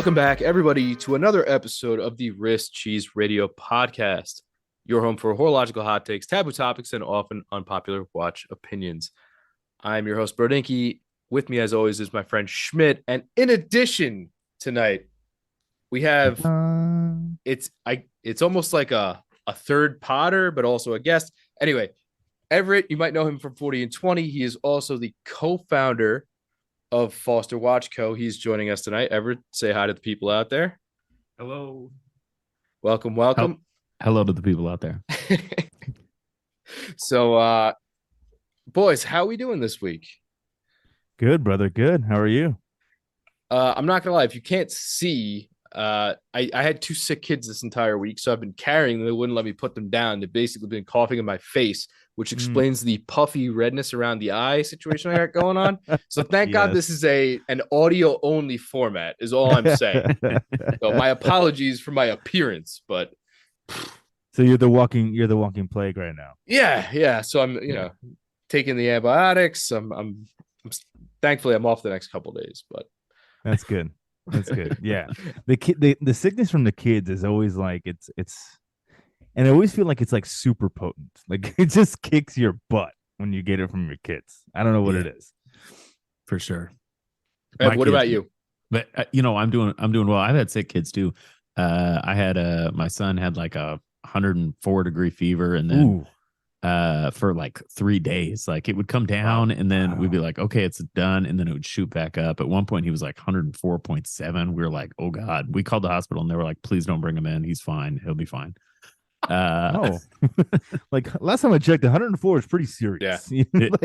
Welcome back, everybody, to another episode of the Wrist Cheese Radio Podcast, your home for horological hot takes, taboo topics, and often unpopular watch opinions. I'm your host, Brodinky. With me, as always, is my friend Schmidt. And in addition, tonight, we have it's almost like a third Potter, but also a guest. Anyway, Everett, you might know him from 40 and 20. He is also the co-founder of Foster Watch Co. He's joining us tonight. Everett, say hi to the people out there. Hello. Welcome. Hello to the people out there. So, boys, how are we doing this week? Good, brother. Good. How are you? I'm not gonna lie. If you can't see, I had two sick kids this entire week, so I've been carrying them. They wouldn't let me put them down. They've basically been coughing in my face, which explains the puffy redness around the eye situation I got going on. So thank God this is an audio only format is all I'm saying. So my apologies for my appearance, but so you're the walking plague right now. Yeah. So I'm taking the antibiotics. I'm thankfully I'm off the next couple of days, but that's good. That's good. Yeah. The sickness from the kids is always like it's and I always feel like it's like super potent. Like it just kicks your butt when you get it from your kids. I don't know what it is. For sure. What about you? But I'm doing well. I've had sick kids too. I had my son had like a 104-degree fever, and then for like 3 days, like it would come down, and then we'd be like, okay, it's done, and then it would shoot back up. At one point, he was like 104.7. We were like, oh God. We called the hospital, and they were like, please don't bring him in. He's fine. He'll be fine. Like last time I checked, 104 is pretty serious.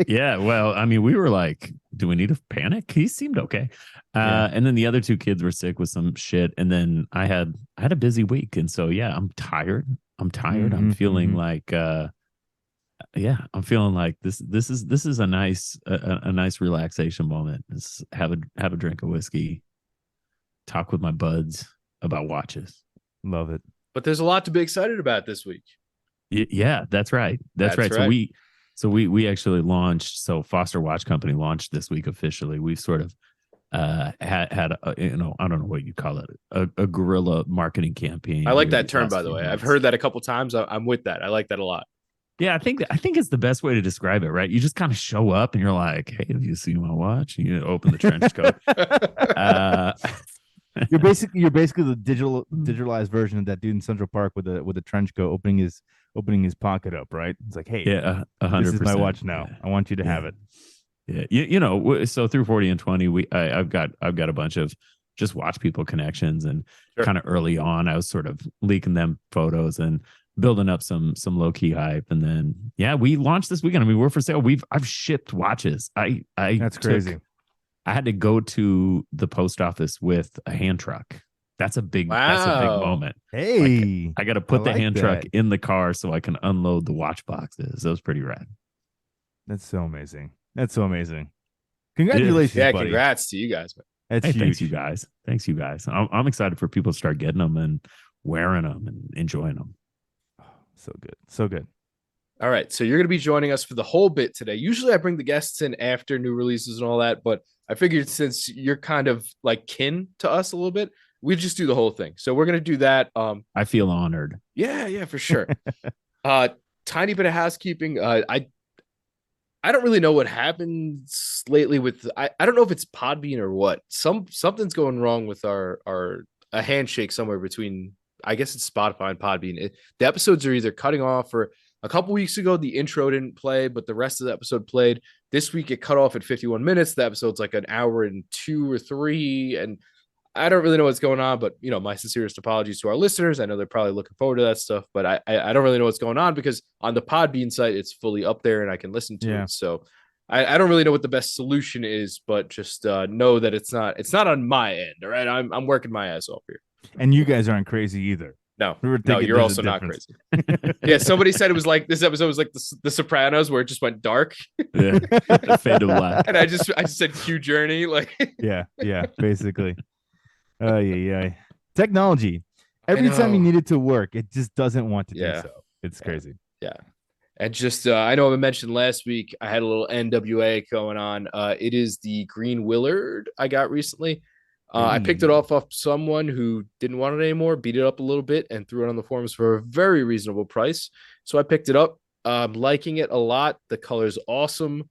Yeah. Well, I mean, we were like, do we need to panic? He seemed okay. And then the other two kids were sick with some shit. And then I had a busy week. And so, yeah, I'm tired. I'm feeling like, I'm feeling like this is a nice relaxation moment. Just have a drink of whiskey, talk with my buds about watches. Love it. But there's a lot to be excited about this week. Yeah, that's right. That's right. So we actually launched. So Foster Watch Company launched this week officially. We've sort of had a, I don't know what you call it, a guerrilla marketing campaign. I like that term, by the way. I've heard that a couple times. I'm with that. I like that a lot. Yeah, I think it's the best way to describe it, right? You just kind of show up and you're like, hey, have you seen my watch? You open the trench coat. You're basically the digitalized version of that dude in Central Park with a trench coat opening his pocket up, right? It's like, hey, 100%. This is my watch now. I want you to have it. Yeah, so through 40 and 20, I've got a bunch of just watch people connections, and kind of early on, I was sort of leaking them photos and building up some low key hype, and then we launched this weekend. I mean, we're for sale. I've shipped watches. That's crazy. I had to go to the post office with a hand truck. That's a big moment. Hey, like, I got to put the hand truck in the car so I can unload the watch boxes. That was pretty rad. That's so amazing. Congratulations, buddy. Congrats to you guys. That's huge. Thanks, you guys. I'm excited for people to start getting them and wearing them and enjoying them. So good. All right, so you're going to be joining us for the whole bit today. Usually I bring the guests in after new releases and all that, but I figured since you're kind of like kin to us a little bit, we just do the whole thing. So we're going to do that. I feel honored. Yeah, for sure. Tiny bit of housekeeping. I don't really know what happens lately with I don't know if it's Podbean or what. Something's going wrong with a handshake somewhere between, I guess it's Spotify and Podbean. The episodes are either cutting off, or a couple weeks ago, the intro didn't play, but the rest of the episode played. This week, it cut off at 51 minutes. The episode's like an hour and 2 or 3. And I don't really know what's going on, but, my sincerest apologies to our listeners. I know they're probably looking forward to that stuff, but I don't really know what's going on, because on the Podbean site, it's fully up there and I can listen to it. So I don't really know what the best solution is, but just know that it's not on my end. All right. I'm working my ass off here. And you guys aren't crazy either. No, you're also not crazy. Yeah, somebody said it was like this episode was like the Sopranos, where it just went dark. Yeah, fade to black. And I just said Q Journey, like yeah, basically. Technology. Every time you need it to work, it just doesn't want to do so. It's crazy. Yeah. And just I know I mentioned last week I had a little NWA going on. It is the Green Willard I got recently. I picked it off someone who didn't want it anymore, beat it up a little bit, and threw it on the forums for a very reasonable price. So I picked it up. I'm liking it a lot. The color's awesome.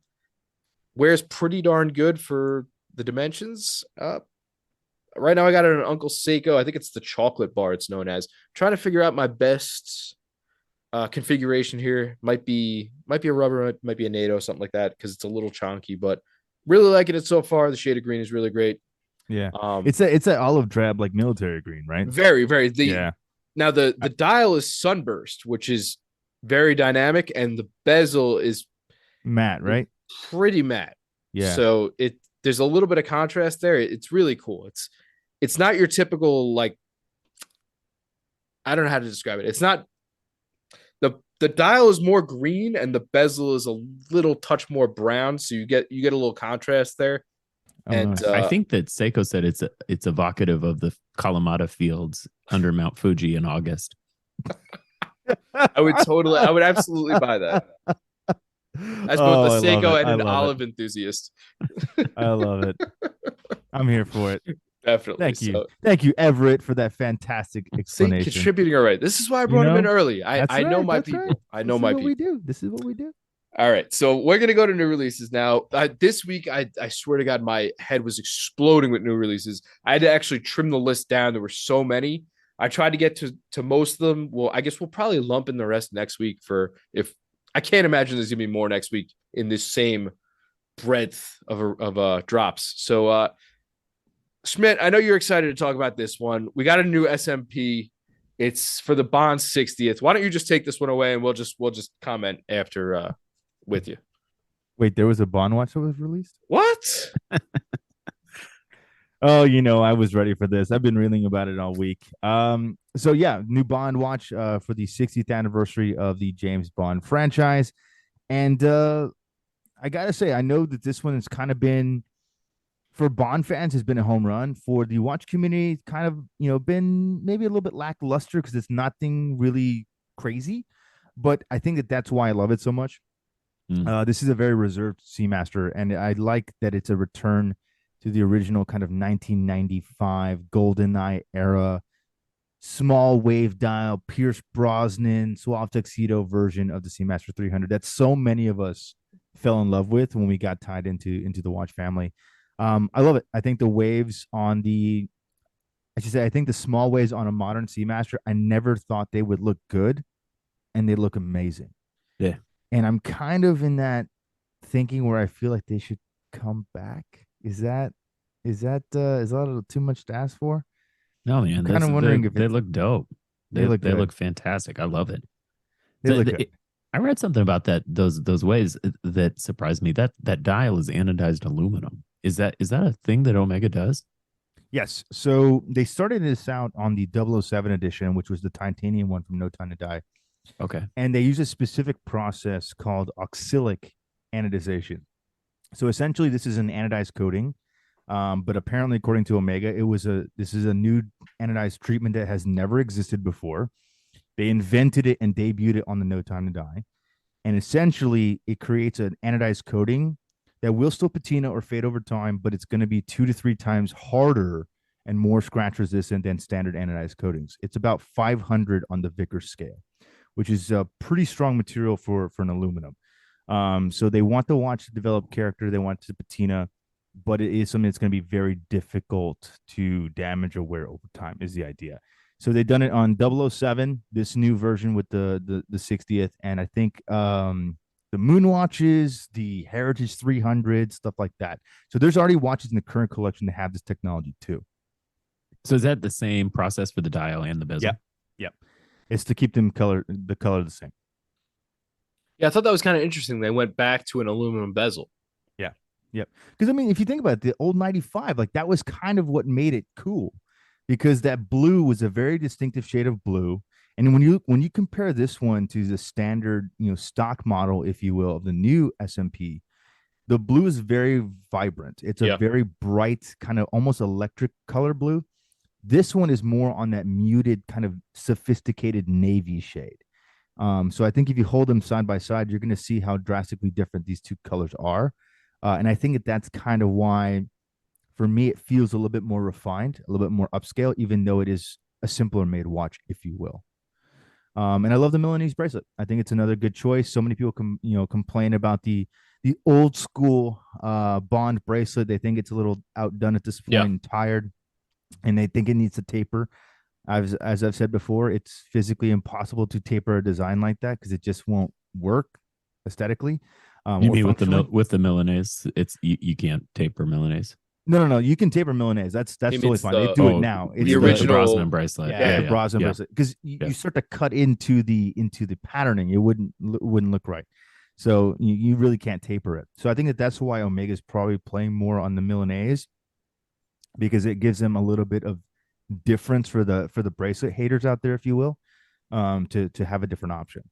Wears pretty darn good for the dimensions. Right now I got it on Uncle Seiko. I think it's the chocolate bar it's known as. I'm trying to figure out my best configuration here. Might be a rubber, might be a NATO, something like that, because it's a little chunky, but really liking it so far. The shade of green is really great. Yeah. It's a olive drab, like military green, right? Very, very. Yeah. Now the dial is sunburst, which is very dynamic, and the bezel is matte, right? Pretty matte. Yeah. So there's a little bit of contrast there. It's really cool. It's not your typical, like, I don't know how to describe it. It's not the dial is more green and the bezel is a little touch more brown, so you get a little contrast there. And I think that Seiko said it's evocative of the Kalamata fields under Mount Fuji in August. I would absolutely buy that. As both a Seiko and an olive enthusiast. I love it. I'm here for it. Definitely. Thank you. Thank you, Everett, for that fantastic explanation. Contributing all right. This is why I brought him in early. I know my people. Right. I know my people. This is what we do. All right. So we're going to go to new releases now. This week, I swear to God, my head was exploding with new releases. I had to actually trim the list down. There were so many. I tried to get to most of them. Well, I guess we'll probably lump in the rest next week if I can't imagine there's going to be more next week in this same breadth of drops. So, Schmidt, I know you're excited to talk about this one. We got a new SMP. It's for the Bond 60th. Why don't you just take this one away and we'll just comment after with you. Wait, there was a Bond watch that was released? What? Oh, I was ready for this. I've been reeling about it all week. So yeah, new Bond watch for the 60th anniversary of the James Bond franchise. And I gotta say, I know that this one has kind of been, for Bond fans, has been a home run. For the watch community, it's kind of, been maybe a little bit lackluster because it's nothing really crazy. But I think that's why I love it so much. This is a very reserved Seamaster, and I like that it's a return to the original kind of 1995 GoldenEye era small wave dial Pierce Brosnan suave tuxedo version of the Seamaster 300 that so many of us fell in love with when we got tied into the watch family. I love it. I think the waves on I think the small waves on a modern Seamaster, I never thought they would look good, and they look amazing. Yeah. And I'm kind of in that thinking where I feel like they should come back. Is that a little too much to ask for? No, man. I'm kind of wondering if they look dope. They look fantastic. I love it. They look good. I read something about those waves that surprised me. That dial is anodized aluminum. Is that a thing that Omega does? Yes. So they started this out on the 007 edition, which was the titanium one from No Time to Die. Okay. And they use a specific process called oxalic anodization. So essentially, this is an anodized coating. But apparently, according to Omega, this is a new anodized treatment that has never existed before. They invented it and debuted it on the No Time to Die. And essentially, it creates an anodized coating that will still patina or fade over time, but it's going to be 2 to 3 times harder and more scratch resistant than standard anodized coatings. It's about 500 on the Vickers scale, which is a pretty strong material for an aluminum. So they want the watch to develop character. They want it to patina, but it is something that's going to be very difficult to damage or wear over time is the idea. So they've done it on 007, this new version with the 60th. And I think the Moon watches, the Heritage 300, stuff like that. So there's already watches in the current collection that have this technology too. So is that the same process for the dial and the bezel? Yeah. It's to keep the color the same. Yeah, I thought that was kind of interesting. They went back to an aluminum bezel. Yeah. Yep. Because I mean, if you think about it, the old 95, like that was kind of what made it cool, because that blue was a very distinctive shade of blue. And when you compare this one to the standard, stock model, if you will, of the new SMP, the blue is very vibrant. It's a very bright, kind of almost electric color blue. This one is more on that muted, kind of sophisticated navy shade. So I think if you hold them side by side, you're going to see how drastically different these two colors are. And I think that's kind of why, for me, it feels a little bit more refined, a little bit more upscale, even though it is a simpler made watch, if you will. And I love the Milanese bracelet. I think it's another good choice. So many people complain about the old school Bond bracelet. They think it's a little outdone at this point and tired, and they think it needs to taper. As I've said before, it's physically impossible to taper a design like that because it just won't work aesthetically. You mean with the Milanese? It's you can't taper Milanese. No. You can taper Milanese. That's totally fine. They do it now. It's the original Brosnan bracelet. The Brosnan bracelet. Because you start to cut into the patterning, it wouldn't look right. So you really can't taper it. So I think that's why Omega is probably playing more on the Milanese, because it gives them a little bit of difference for the bracelet haters out there, if you will, to have a different option.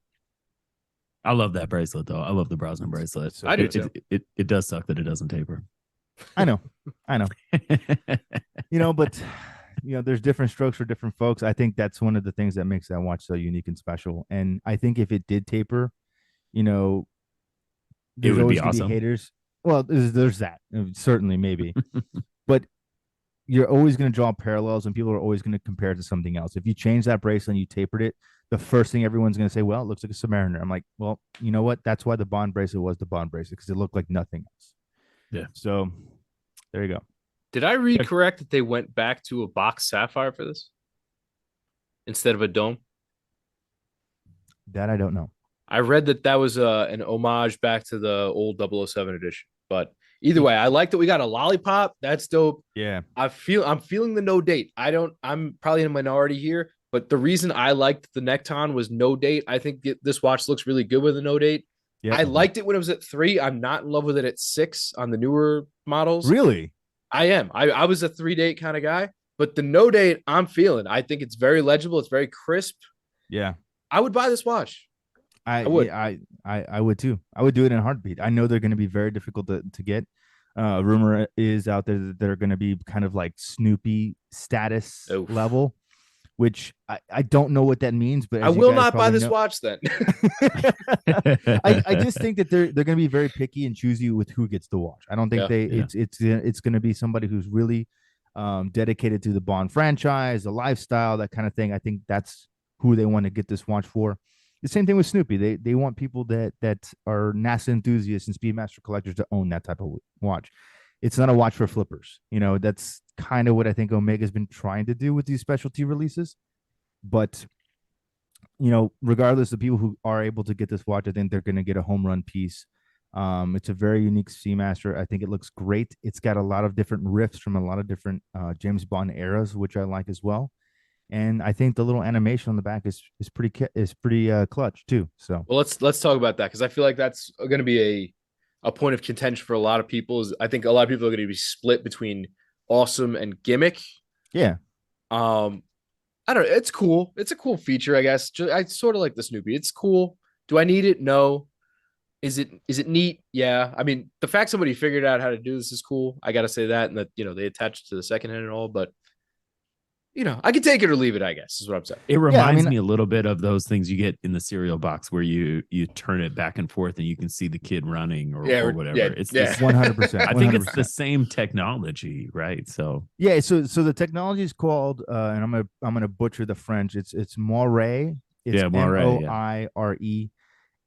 I love that bracelet though. I love the Brosnan bracelet. I do too. It does suck that it doesn't taper. I know. But there's different strokes for different folks. I think that's one of the things that makes that watch so unique and special. And I think if it did taper, there's always going to be haters. Well, there's that, certainly, maybe. But you're always going to draw parallels, and people are always going to compare it to something else. If you change that bracelet and you tapered it, the first thing everyone's going to say, well, it looks like a Submariner. I'm like, well, you know what? That's why the Bond bracelet was the Bond bracelet, because it looked like nothing else. Yeah. So there you go. Did I read correct that they went back to a box sapphire for this instead of a dome? That I don't know. I read that was an homage back to the old 007 edition. But either way, I like that we got a lollipop. That's dope. Yeah. I'm feeling the no date. I'm probably in a minority here, but the reason I liked the Necton was no date. I think this watch looks really good with a no date. Yeah. I liked it when it was at 3. I'm not in love with it at 6 on the newer models. Really? I am. I was a 3-date kind of guy, but the no date I'm feeling. I think it's very legible. It's very crisp. Yeah. I would buy this watch. I would. Yeah, I would too. I would do it in a heartbeat. I know they're going to be very difficult to get. Rumor is out there that they're going to be kind of like Snoopy status level, which I don't know what that means. But I will not buy this watch then. I just think that they're going to be very picky and choosy with who gets the watch. I don't think it's going to be somebody who's really dedicated to the Bond franchise, the lifestyle, that kind of thing. I think that's who they want to get this watch for. The same thing with Snoopy. They want people that are NASA enthusiasts and Speedmaster collectors to own that type of watch. It's not a watch for flippers. That's kind of what I think Omega's been trying to do with these specialty releases. But, regardless of people who are able to get this watch, I think they're going to get a home run piece. It's a very unique Seamaster. I think it looks great. It's got a lot of different riffs from a lot of different James Bond eras, which I like as well. And I think the little animation on the back is pretty clutch too. So let's talk about that, because I feel like that's going to be a point of contention for a lot of people. I think a lot of people are going to be split between awesome and gimmick. Yeah. I don't know. It's cool. It's a cool feature, I guess. I sort of like the Snoopy. It's cool. Do I need it? No. Is it neat? Yeah. I mean, the fact somebody figured out how to do this is cool. I got to say that, and that they attached it to the second hand and all, but. I can take it or leave it, I guess, is what I'm saying. It reminds me a little bit of those things you get in the cereal box where you turn it back and forth and you can see the kid running or whatever. Yeah, it's 100%. I think it's the same technology, right? So so the technology is called, and I'm gonna butcher the French. It's Moire. It's Moire.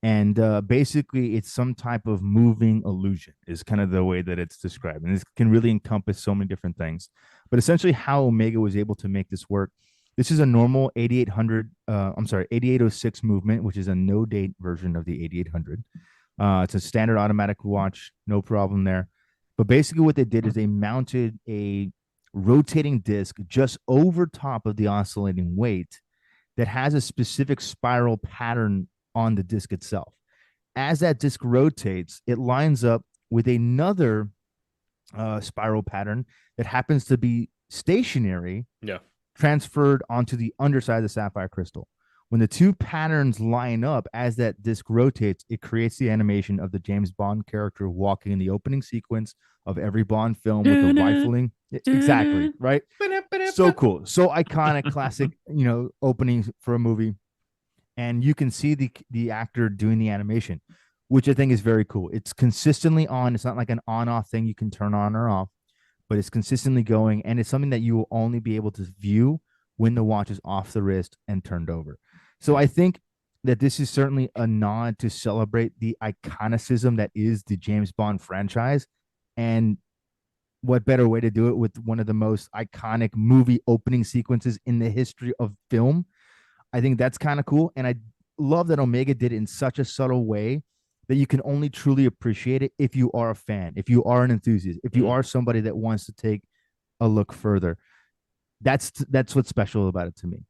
And basically, it's some type of moving illusion is kind of the way that it's described. And this can really encompass so many different things. But essentially how Omega was able to make this work, this is a normal 8806 movement, which is a no-date version of the 8800. It's a standard automatic watch, no problem there. But basically what they did is they mounted a rotating disc just over top of the oscillating weight that has a specific spiral pattern on the disc itself. As that disc rotates, it lines up with another spiral pattern that happens to be stationary, transferred onto the underside of the sapphire crystal. When the two patterns line up as that disc rotates, it creates the animation of the James Bond character walking in the opening sequence of every Bond film with the rifling. Exactly, right? So cool. So iconic, classic, opening for a movie. And you can see the actor doing the animation, which I think is very cool. It's consistently on. It's not like an on-off thing you can turn on or off, but it's consistently going, and it's something that you will only be able to view when the watch is off the wrist and turned over. So I think that this is certainly a nod to celebrate the iconicism that is the James Bond franchise. And what better way to do it with one of the most iconic movie opening sequences in the history of film? I think that's kind of cool. And I love that Omega did it in such a subtle way that you can only truly appreciate it if you are a fan, if you are an enthusiast, if you are somebody that wants to take a look further. That's what's special about it to me.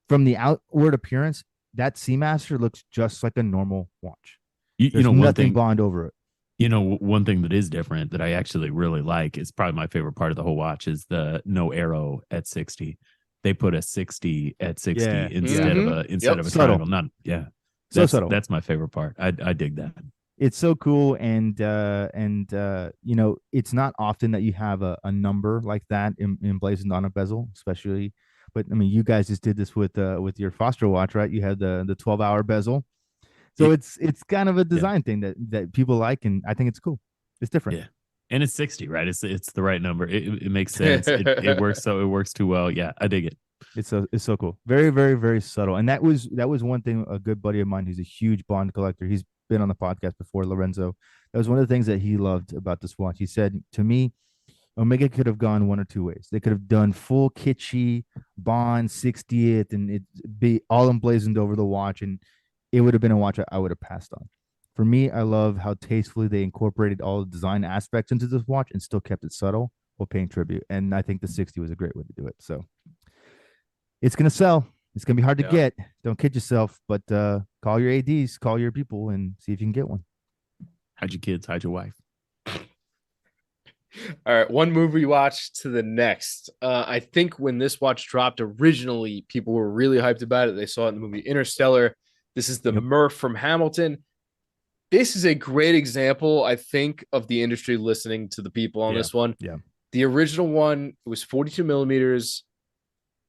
From the outward appearance, that Seamaster looks just like a normal watch. There's nothing Bond over it. One thing that is different that I actually really like, is probably my favorite part of the whole watch, is the no arrow at 60. They put a 60 at 60 instead of a triangle. So subtle. That's my favorite part. I dig that. It's so cool, and it's not often that you have a number like that emblazoned on a bezel, especially. But I mean, you guys just did this with your Foster watch, right? You had the 12-hour bezel, so it's kind of a design thing that people like, and I think it's cool. It's different. Yeah, and it's 60, right? It's the right number. It makes sense. It works. So it works too well. Yeah, I dig it. It's so cool. Very, very, very subtle. And that was one thing. A good buddy of mine who's a huge Bond collector. He's been on the podcast before, Lorenzo. That was one of the things that he loved about this watch. He said to me, Omega could have gone one or two ways. They could have done full kitschy Bond 60th and it be all emblazoned over the watch, and it would have been a watch I would have passed on. For me, I love how tastefully they incorporated all the design aspects into this watch and still kept it subtle while paying tribute. And I think the 60 was a great way to do it. So it's going to sell. It's going to be hard to get. Don't kid yourself, but call your ADs, call your people, and see if you can get one. Hide your kids, hide your wife. All right, one movie watch to the next. I think when this watch dropped originally, people were really hyped about it. They saw it in the movie Interstellar. This is the Murph from Hamilton. This is a great example, I think, of the industry listening to the people on this one. Yeah. The original one was 42 millimeters,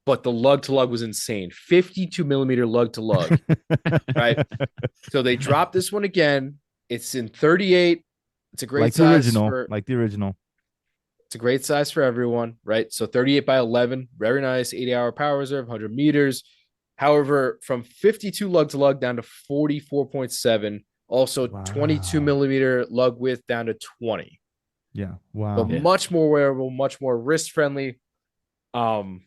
but the lug to lug was insane. 52 millimeter lug to lug, right? So they dropped this one again. It's in 38. It's a great size. Like the original. It's a great size for everyone, right? So 38 by 11, very nice, 80-hour power reserve, 100 meters. However, from 52 lug to lug down to 44.7, also 22 millimeter lug width down to 20. Yeah, wow. But much more wearable, much more wrist friendly. The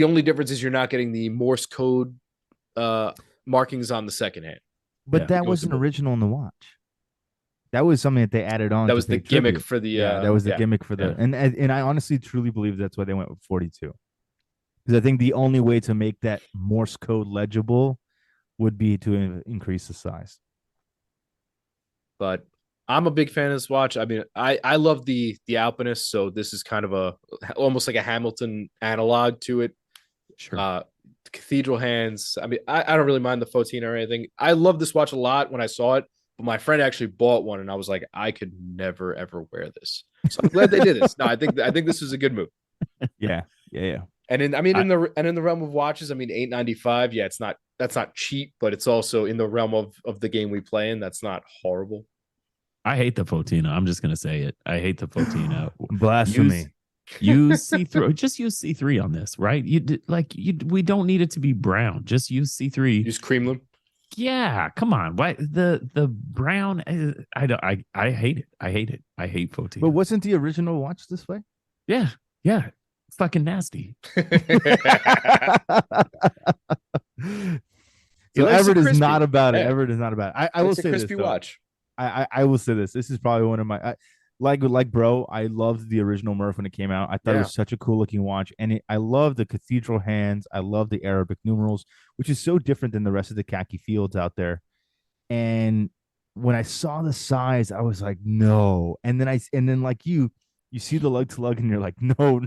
only difference is you're not getting the Morse code markings on the second hand. But that wasn't original in the watch. That was something that they added on. That was the gimmick for the. That was the gimmick for the. And I honestly truly believe that's why they went with 42. Because I think the only way to make that Morse code legible would be to increase the size. But I'm a big fan of this watch. I mean, I love the Alpinist, so this is kind of almost like a Hamilton analog to it. Sure. Cathedral hands. I mean, I don't really mind the Fotina or anything. I love this watch a lot when I saw it, but my friend actually bought one, and I was like, I could never ever wear this. So I'm glad they did this. No, I think this was a good move. Yeah. And in the realm of watches, I mean, $895. Yeah, that's not cheap, but it's also in the realm of the game we play in. That's not horrible. I hate the Fotina. I'm just gonna say it. I hate the Fotina. Blasphemy. Use C3. Just use C3 on this, right? We don't need it to be brown. Just use C3. Use creamlin. Yeah, come on. Why the brown? I hate it. I hate it. I hate Fotina. But wasn't the original watch this way? Yeah. Fucking nasty. So Everett is not about it. Yeah. Everett is not about it. I will say crispy this, watch. I will say this. This is probably one of my bro. I loved the original Murph when it came out. I thought it was such a cool looking watch, and I love the cathedral hands. I love the Arabic numerals, which is so different than the rest of the khaki fields out there. And when I saw the size, I was like, no. And then like you see the lug to lug, and you're like, no,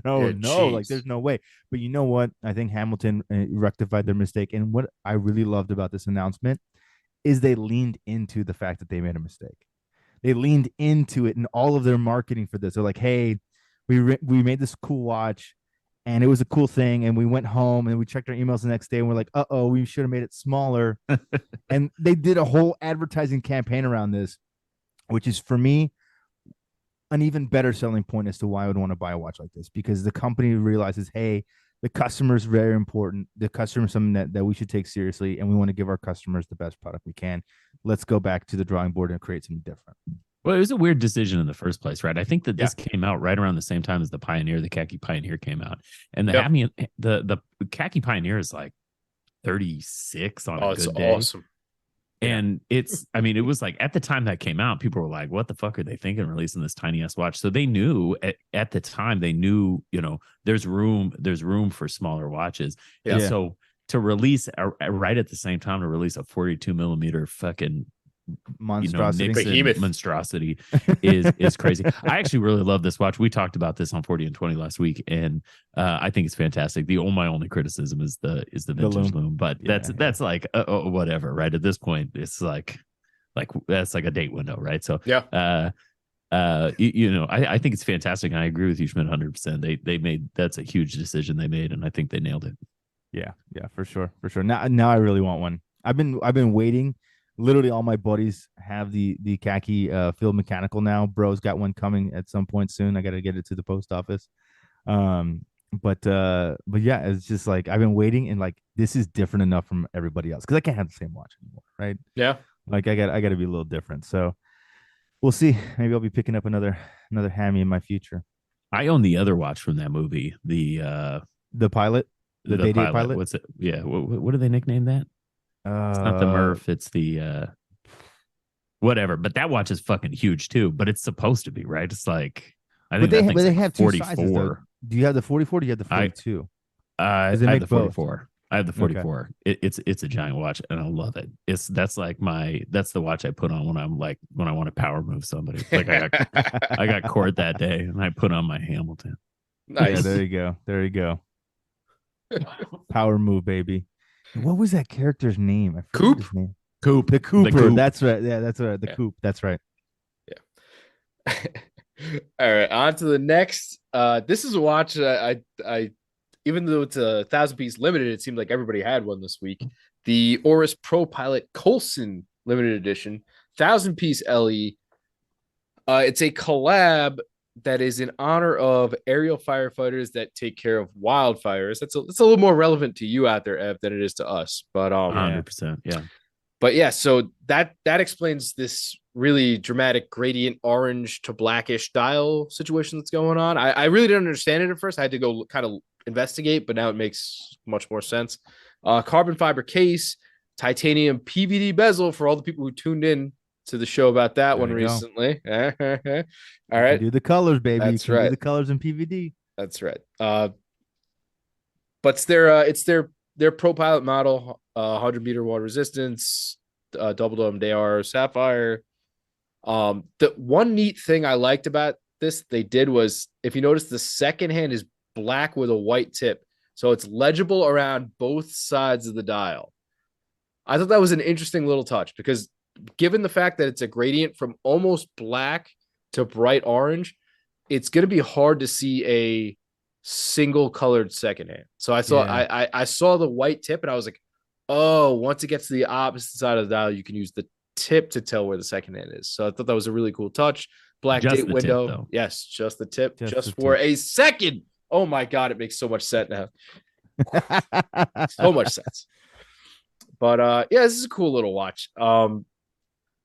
like there's no way. But you know what? I think Hamilton rectified their mistake. And what I really loved about this announcement is they leaned into the fact that they made a mistake. They leaned into it in all of their marketing for this. They're like, hey, we made this cool watch, and it was a cool thing. And we went home and we checked our emails the next day, and we're like, we should have made it smaller. And they did a whole advertising campaign around this, which is for me an even better selling point as to why I would want to buy a watch like this, because the company realizes, hey, the customer is very important. The customer is something that we should take seriously, and we want to give our customers the best product we can. Let's go back to the drawing board and create something different. Well, it was a weird decision in the first place, right? I think that this came out right around the same time as the Pioneer, the Khaki Pioneer came out, and the Khaki Pioneer is like 36 on a good day. Awesome. And it's, I mean, it was like at the time that came out, people were like, what the fuck are they thinking releasing this tiny ass watch? So they knew at the time, they knew, there's room for smaller watches. Yeah. And so to release right at the same time to release a 42 millimeter fucking monstrosity is crazy. I actually really love this watch. We talked about this on 40 and 20 last week, and I think it's fantastic. My only criticism is the vintage loom, but that's like whatever, right? At this point, it's like that's like a date window, right? So I think it's fantastic, and I agree with you, Schmidt, 100%. They made, that's a huge decision they made, and I think they nailed it. Yeah, for sure. Now I really want one. I've been waiting. Literally all my buddies have the khaki field mechanical now. Bro's got one coming at some point soon. I got to get it to the post office. But yeah, it's just like I've been waiting, and like this is different enough from everybody else because I can't have the same watch anymore, right? Yeah. Like I got to be a little different. So we'll see. Maybe I'll be picking up another hammy in my future. I own the other watch from that movie, the pilot, the Day pilot. What's it? Yeah. What do they nickname that? It's not the Murph, it's the whatever. But that watch is fucking huge too. But it's supposed to be, right? It's like I think they have 44. Two sizes, do you have the 44? Or do you have the 42? I have the 44. I have the 44. Okay. It's a giant watch, and I love it. That's the watch I put on when I want to power move somebody. Like I got court that day, and I put on my Hamilton. Nice. Yeah, there you go. Power move, baby. What was that character's name? I forgot his name. Coop. The Cooper. That's right. Yeah, that's right. The Coop. That's right. Yeah. All right. On to the next. This is a watch I even though it's a 1,000-piece limited, it seemed like everybody had one this week. The Oris Pro Pilot Coulson limited edition 1,000-piece LE. It's a collab that is in honor of aerial firefighters that take care of wildfires. That's a little more relevant to you out there, Ev, than it is to us. But 100%, yeah. But yeah, so that explains this really dramatic gradient orange to blackish dial situation that's going on. I really didn't understand it at first. I had to go kind of investigate, but now it makes much more sense. Carbon fiber case, titanium PVD bezel for all the people who tuned in to the show about that one recently. All right. Do the colors, baby. That's right. Do the colors in PVD. That's right. But it's their Pro Pilot model, 100-meter water resistance, double dome DAR sapphire. The one neat thing I liked about this they did was, if you notice, the second hand is black with a white tip, so it's legible around both sides of the dial. I thought that was an interesting little touch, because given the fact that it's a gradient from almost black to bright orange, it's going to be hard to see a single colored second hand. So I saw the white tip, and I was like, oh, once it gets to the opposite side of the dial, you can use the tip to tell where the second hand is. So I thought that was a really cool touch. Black date window. Tip, yes, just the tip, just for a second. Oh my God, it makes so much sense now. So much sense. But yeah, this is a cool little watch. I'll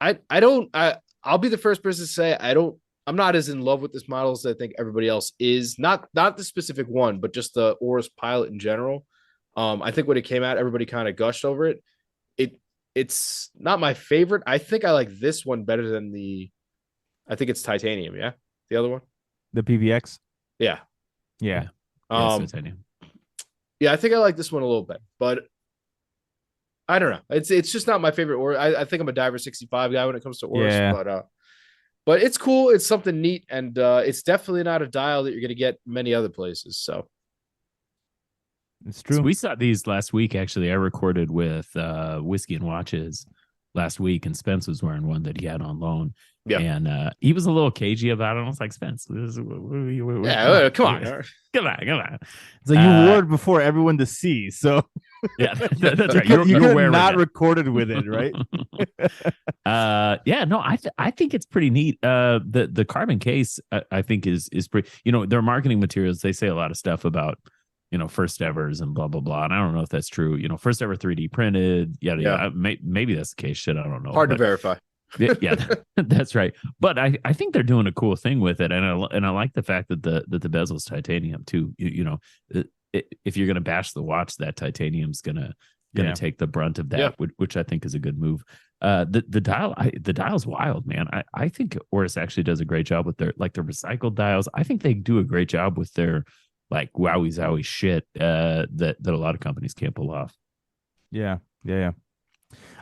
be the first person to say I'm not as in love with this model as I think everybody else is. Not the specific one, but just the Oris Pilot in general. I think when it came out, everybody kind of gushed over it. It's not my favorite. I think I like this one better than I think it's titanium. Yeah, the other one, the PVX. Yeah. Titanium. Yeah, I think I like this one a little bit, but I don't know. It's just not my favorite. Or I think I'm a Diver 65 guy when it comes to Oris. Yeah. But it's cool. It's something neat, and it's definitely not a dial that you're going to get many other places. So it's true. So we saw these last week. Actually, I recorded with Whiskey and Watches last week, and Spence was wearing one that he had on loan. Yeah, and he was a little cagey about it. I was like, Spence, come on. Come on. So you wore it before everyone to see. So Yeah, that's right. You're wearing not it. recorded with it, right? Yeah, no, I think it's pretty neat. The carbon case, I think is pretty. Their marketing materials, they say a lot of stuff about first evers and blah blah blah. And I don't know if that's true. First ever 3D printed. Yeah. Maybe that's the case. Shit, I don't know. Hard to verify. Yeah, that's right. But I think they're doing a cool thing with it, and I like the fact that the bezel's titanium too. If you're gonna bash the watch, that titanium's gonna take the brunt of that, which I think is a good move. The dial's wild, man. I think Oris actually does a great job with their the recycled dials. I think they do a great job with their wowie zowie shit that a lot of companies can't pull off. Yeah.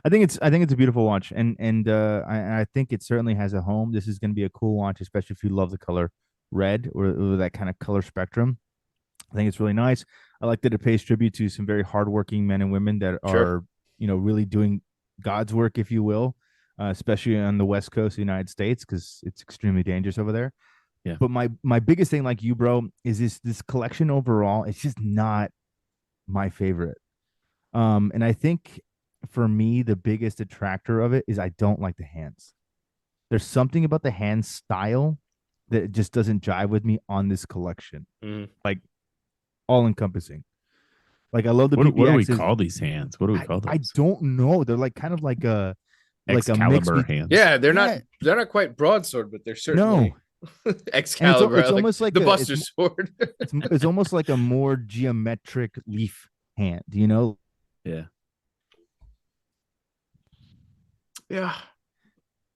I think it's a beautiful watch, and I think it certainly has a home. This is going to be a cool watch, especially if you love the color red or that kind of color spectrum. I think it's really nice. I like that it pays tribute to some very hardworking men and women that are really doing God's work, if you will, especially on the West Coast of the United States, because it's extremely dangerous over there. Yeah. But my biggest thing, like you, bro, is this collection overall. It's just not my favorite. And I think for me, the biggest attractor of it is I don't like the hands. There's something about the hand style that just doesn't jive with me on this collection. Like all encompassing. Like I love the what do we call these hands? What do we call those? I don't know. They're kind of like a Excalibur hands. Yeah, they're not quite broadsword, but they're certainly Excalibur. It's almost like the Buster sword. it's almost like a more geometric leaf hand, Yeah. Yeah.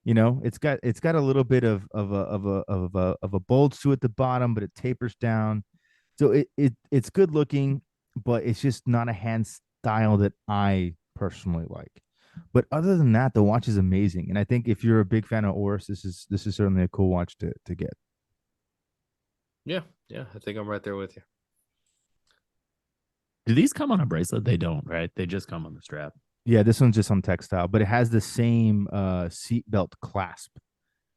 It's got a little bit of a bulge to it at the bottom, but it tapers down. So it's good looking, but it's just not a hand style that I personally like. But other than that, the watch is amazing. And I think if you're a big fan of Oris, this is certainly a cool watch to get. Yeah, I think I'm right there with you. Do these come on a bracelet? They don't, right? They just come on the strap. Yeah, this one's just on textile, but it has the same seatbelt clasp.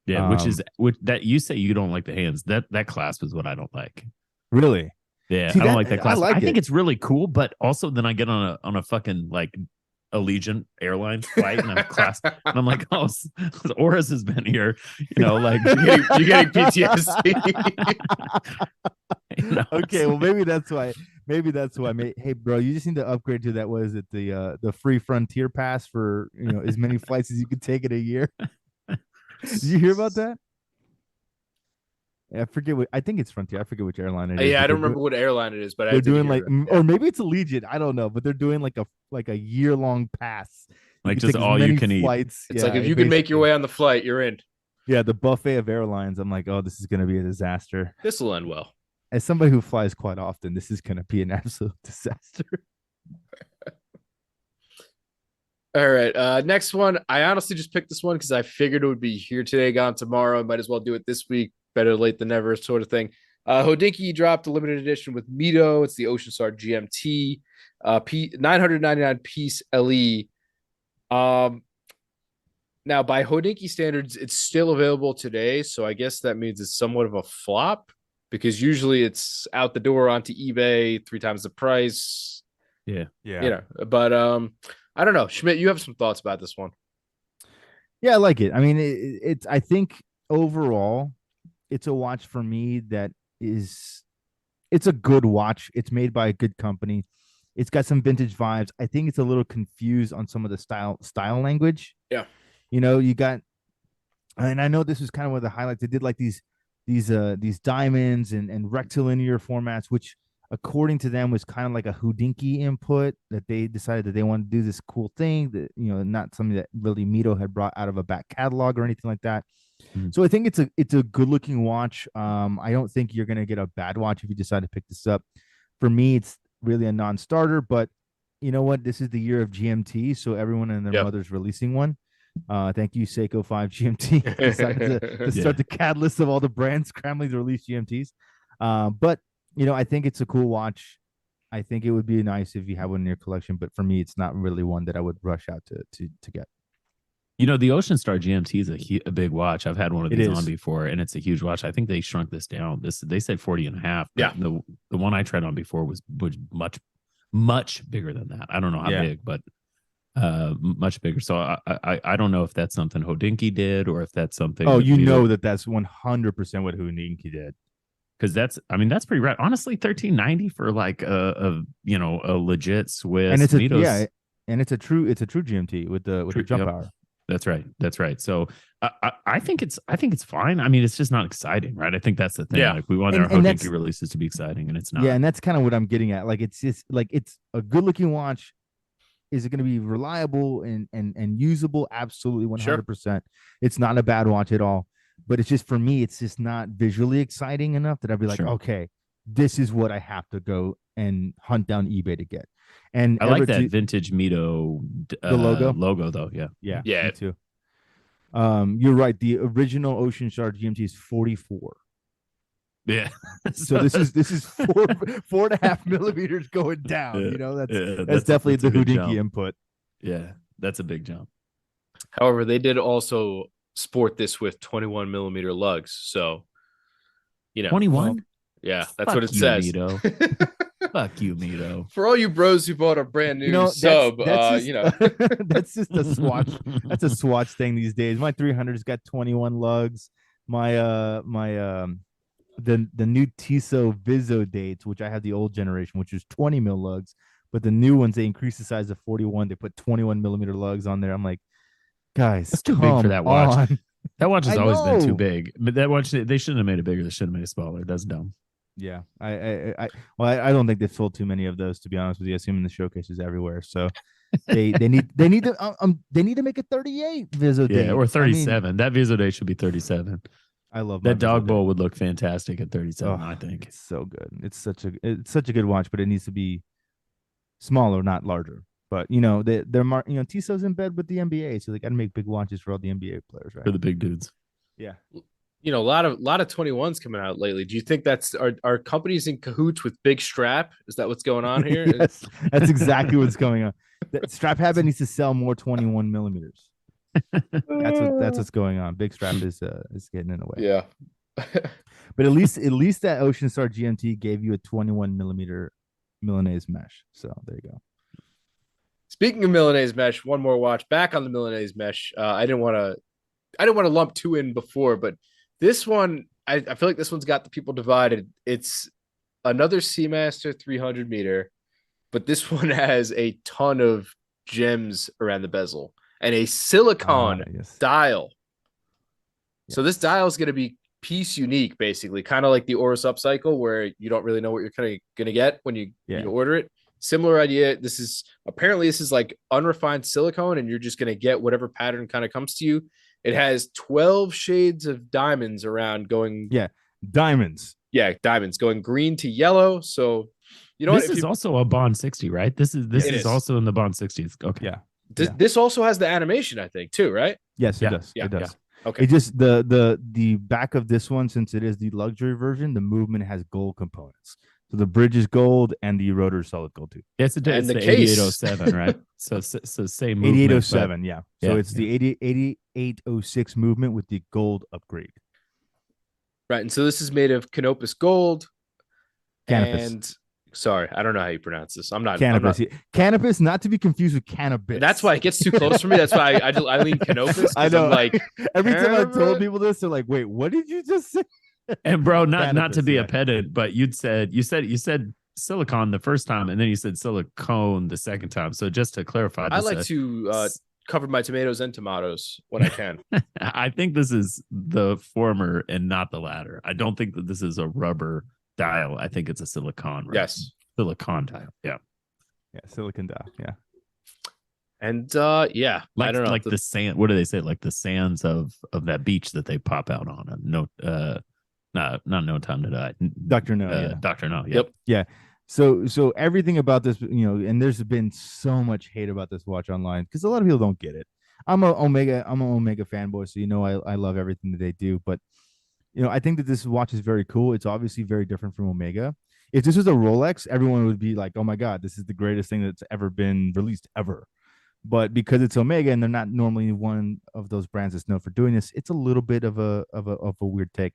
Yeah, which that you say you don't like the hands. That clasp is what I don't like. Really? Yeah, I don't like that clasp. I think it's really cool, but also then I get on a fucking Allegiant Airlines flight and I'm clasped and I'm like, oh, Oris has been here, you're getting PTSD. Okay, well maybe that's why. Hey, bro, you just need to upgrade to that. What is it? The free Frontier Pass for as many flights as you could take in a year. Did you hear about that? I forget I think it's Frontier. I forget which airline it is. Yeah, I don't remember what airline it is, but they're doing or maybe it's Allegiant. I don't know, but they're doing a year-long pass. Just all you can flights. It's if you can make your way on the flight, you're in. Yeah, the buffet of airlines. I'm like, oh, this is going to be a disaster. This will end well. As somebody who flies quite often, this is going to be an absolute disaster. All right. Next one. I honestly just picked this one because I figured it would be here today, gone tomorrow. Might as well do it this week. Better late than never, sort of thing. Hodinky dropped a limited edition with Mito. It's the Ocean Star GMT, 999 piece LE. Now, by Hodinky standards, it's still available today. So I guess that means it's somewhat of a flop because usually it's out the door onto eBay 3 times the price. Yeah. But I don't know. Schmidt, you have some thoughts about this one. Yeah, I like it. I mean, I think overall, it's a watch for me that it's a good watch. It's made by a good company. It's got some vintage vibes. I think it's a little confused on some of the style language. Yeah. You got, and I know this was kind of one of the highlights. They did these diamonds and rectilinear formats, which according to them was kind of like a Hodinky input that they decided that they wanted to do this cool thing that, not something that really Mito had brought out of a back catalog or anything like that. Mm-hmm. So I think it's a good looking watch. I don't think you're going to get a bad watch if you decide to pick this up. For me, it's really a non-starter, but you know what? This is the year of GMT. So everyone and their mother's releasing one. Thank you, Seiko 5 GMT. Decided to start the catalyst of all the brands scrambling to release GMTs. But I think it's a cool watch. I think it would be nice if you have one in your collection, but for me, it's not really one that I would rush out to get. The Ocean Star GMT is a big watch. I've had one of these on before, and it's a huge watch. I think they shrunk this down. They said 40 and a half. Yeah. The one I tried on before was much much bigger than that. I don't know how big, but much bigger. So I don't know if that's something Hodinkee did or if that's something. Oh, you know that's 100% what Hodinkee did. Because that's pretty rad. Honestly, $13.90 for like a legit Swiss. And it's a true GMT with the jump power. That's right. So I think it's fine. I mean, it's just not exciting, right? I think that's the thing. Yeah. Like we want our Hodinkee releases to be exciting, and it's not. Yeah, and that's kind of what I'm getting at. Like it's just like it's a good looking watch. Is it going to be reliable and usable? Absolutely, 100%. Sure. It's not a bad watch at all. But it's just, for me, it's just not visually exciting enough that I'd be like, okay, this is what I have to go and hunt down eBay to get. And I like that vintage Mito the logo though. Yeah. Me too. You're right. The original Ocean Star GMT is 44. Yeah. So this is 4.5 millimeters going down. You know, that's definitely the Hodinkee input. Yeah, that's a big jump. However, they did also sport this with 21 millimeter lugs. So, 21. Yeah, that's what it says. Fuck you, Mito. For all you bros who bought a brand new sub, that's just a swatch. That's a swatch thing these days. My 300's got 21 lugs. My the new Tissot Vizzo dates, which I have the old generation, which is 20 mil lugs, but the new ones they increase the size of 41. They put 21 millimeter lugs on there. I'm like, guys, that's too big for that watch. On. That watch has always been too big. But that watch, they shouldn't have made it bigger. They should have made it smaller. That's dumb. Yeah, I don't think they've sold too many of those, to be honest with you. I see them in the showcases everywhere. So they need to make a 38 Vizzo date. Or 37. I mean, that Vizzo date should be 37. I love that dog bowl would look fantastic at 37. I think it's so good. It's such a good watch, but it needs to be smaller, not larger. But they're Tissot's in bed with the NBA, so they got to make big watches for all the NBA players, right? For the big dudes. Yeah. A lot of 21s coming out lately. Do you think are companies in cahoots with Big Strap? Is that what's going on here? Yes, that's exactly what's going on. Strap Habit needs to sell more 21 millimeters. That's what's going on. Big Strap is getting in the way. Yeah. But at least that Ocean Star GMT gave you a 21 millimeter Milanese mesh. So there you go. Speaking of Milanese mesh, one more watch back on the Milanese mesh. I didn't want to lump two in before, but this one, I feel like this one's got the people divided. It's another Seamaster 300 meter, but this one has a ton of gems around the bezel and a silicone dial. Yes. So this dial is going to be piece unique, basically, kind of like the Oris Upcycle, where you don't really know what you're kind of going to get when you order it. Similar idea. This is like unrefined silicone, and you're just going to get whatever pattern kind of comes to you. It has 12 shades of diamonds around going. Yeah, diamonds. Yeah, diamonds going green to yellow. So, this is also a Bond 60, right? This is also in the Bond 60s. Okay. Yeah. This also has the animation, I think, too, right? Yes, it does. Yeah, it does. Yeah. Okay. It just the back of this one, since it is the luxury version, the movement has gold components. So the bridge is gold and the rotor is solid gold too. It's the 8807, right? So same movement. 8807, yeah. So it's the 8806 movement with the gold upgrade. Right, and so this is made of Canopus gold. Canopus. And sorry, I don't know how you pronounce this. I'm not Canopus. Canopus, not to be confused with cannabis. That's why it gets too close for me. That's why I lean Canopus. I know. I'm like, every time I told people this, they're like, "Wait, what did you just say?" And bro, not to be a pedant, but you said silicon the first time, and then you said silicone the second time. So just to clarify, I like to cover my tomatoes and tomatoes when I can. I think this is the former and not the latter. I don't think that this is a rubber dial. I think it's a silicon. Right? Yes, silicon dial. Yeah, silicon dial. Yeah. And I don't know, like the sand. What do they say? Like the sands of that beach that they pop out on. Not No Time to Die. Dr. No. Dr. No. Yep. Yeah. So everything about this, and there's been so much hate about this watch online because a lot of people don't get it. I'm an Omega fanboy, so I love everything that they do. But I think that this watch is very cool. It's obviously very different from Omega. If this was a Rolex, everyone would be like, "Oh my God, this is the greatest thing that's ever been released ever." But because it's Omega and they're not normally one of those brands that's known for doing this, it's a little bit of a weird take.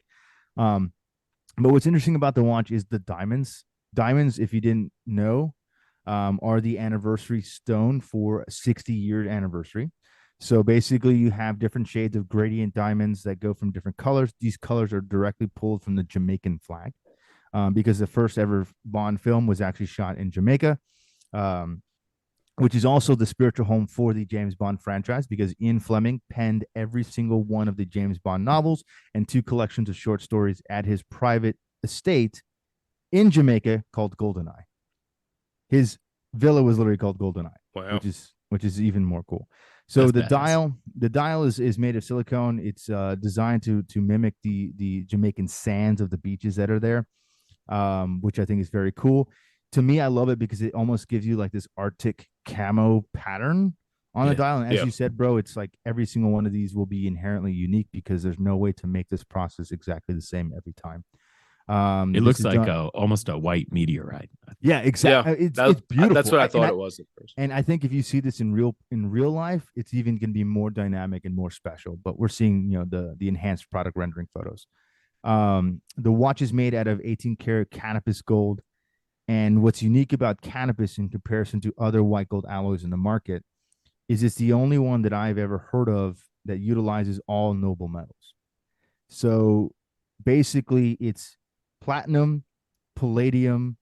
But what's interesting about the watch is the diamonds. Diamonds, if you didn't know, are the anniversary stone for 60-year anniversary. So basically, you have different shades of gradient diamonds that go from different colors. These colors are directly pulled from the Jamaican flag, because the first ever Bond film was actually shot in Jamaica, um, which is also the spiritual home for the James Bond franchise, because Ian Fleming penned every single one of the James Bond novels and 2 collections of short stories at his private estate in Jamaica called Goldeneye. His villa was literally called Goldeneye, Wow. which is even more cool. So That's badass. the dial is made of silicone. It's designed to mimic the Jamaican sands of the beaches that are there, which I think is very cool. To me, I love it because it almost gives you like this Arctic camo pattern on the Yeah. dial. And as Yeah. you said, bro, it's like every single one of these will be inherently unique because there's no way to make this process exactly the same every time. It This looks is like done. almost a white meteorite. Yeah, exactly. Yeah. It's beautiful. That's what I thought and it was at first. and I think if you see this in real life, it's even going to be more dynamic and more special. But we're seeing, the enhanced product rendering photos. The watch is made out of 18 karat cannabis gold. And what's unique about cannabis in comparison to other white gold alloys in the market is it's the only one that I've ever heard of that utilizes all noble metals. So basically, it's platinum, palladium,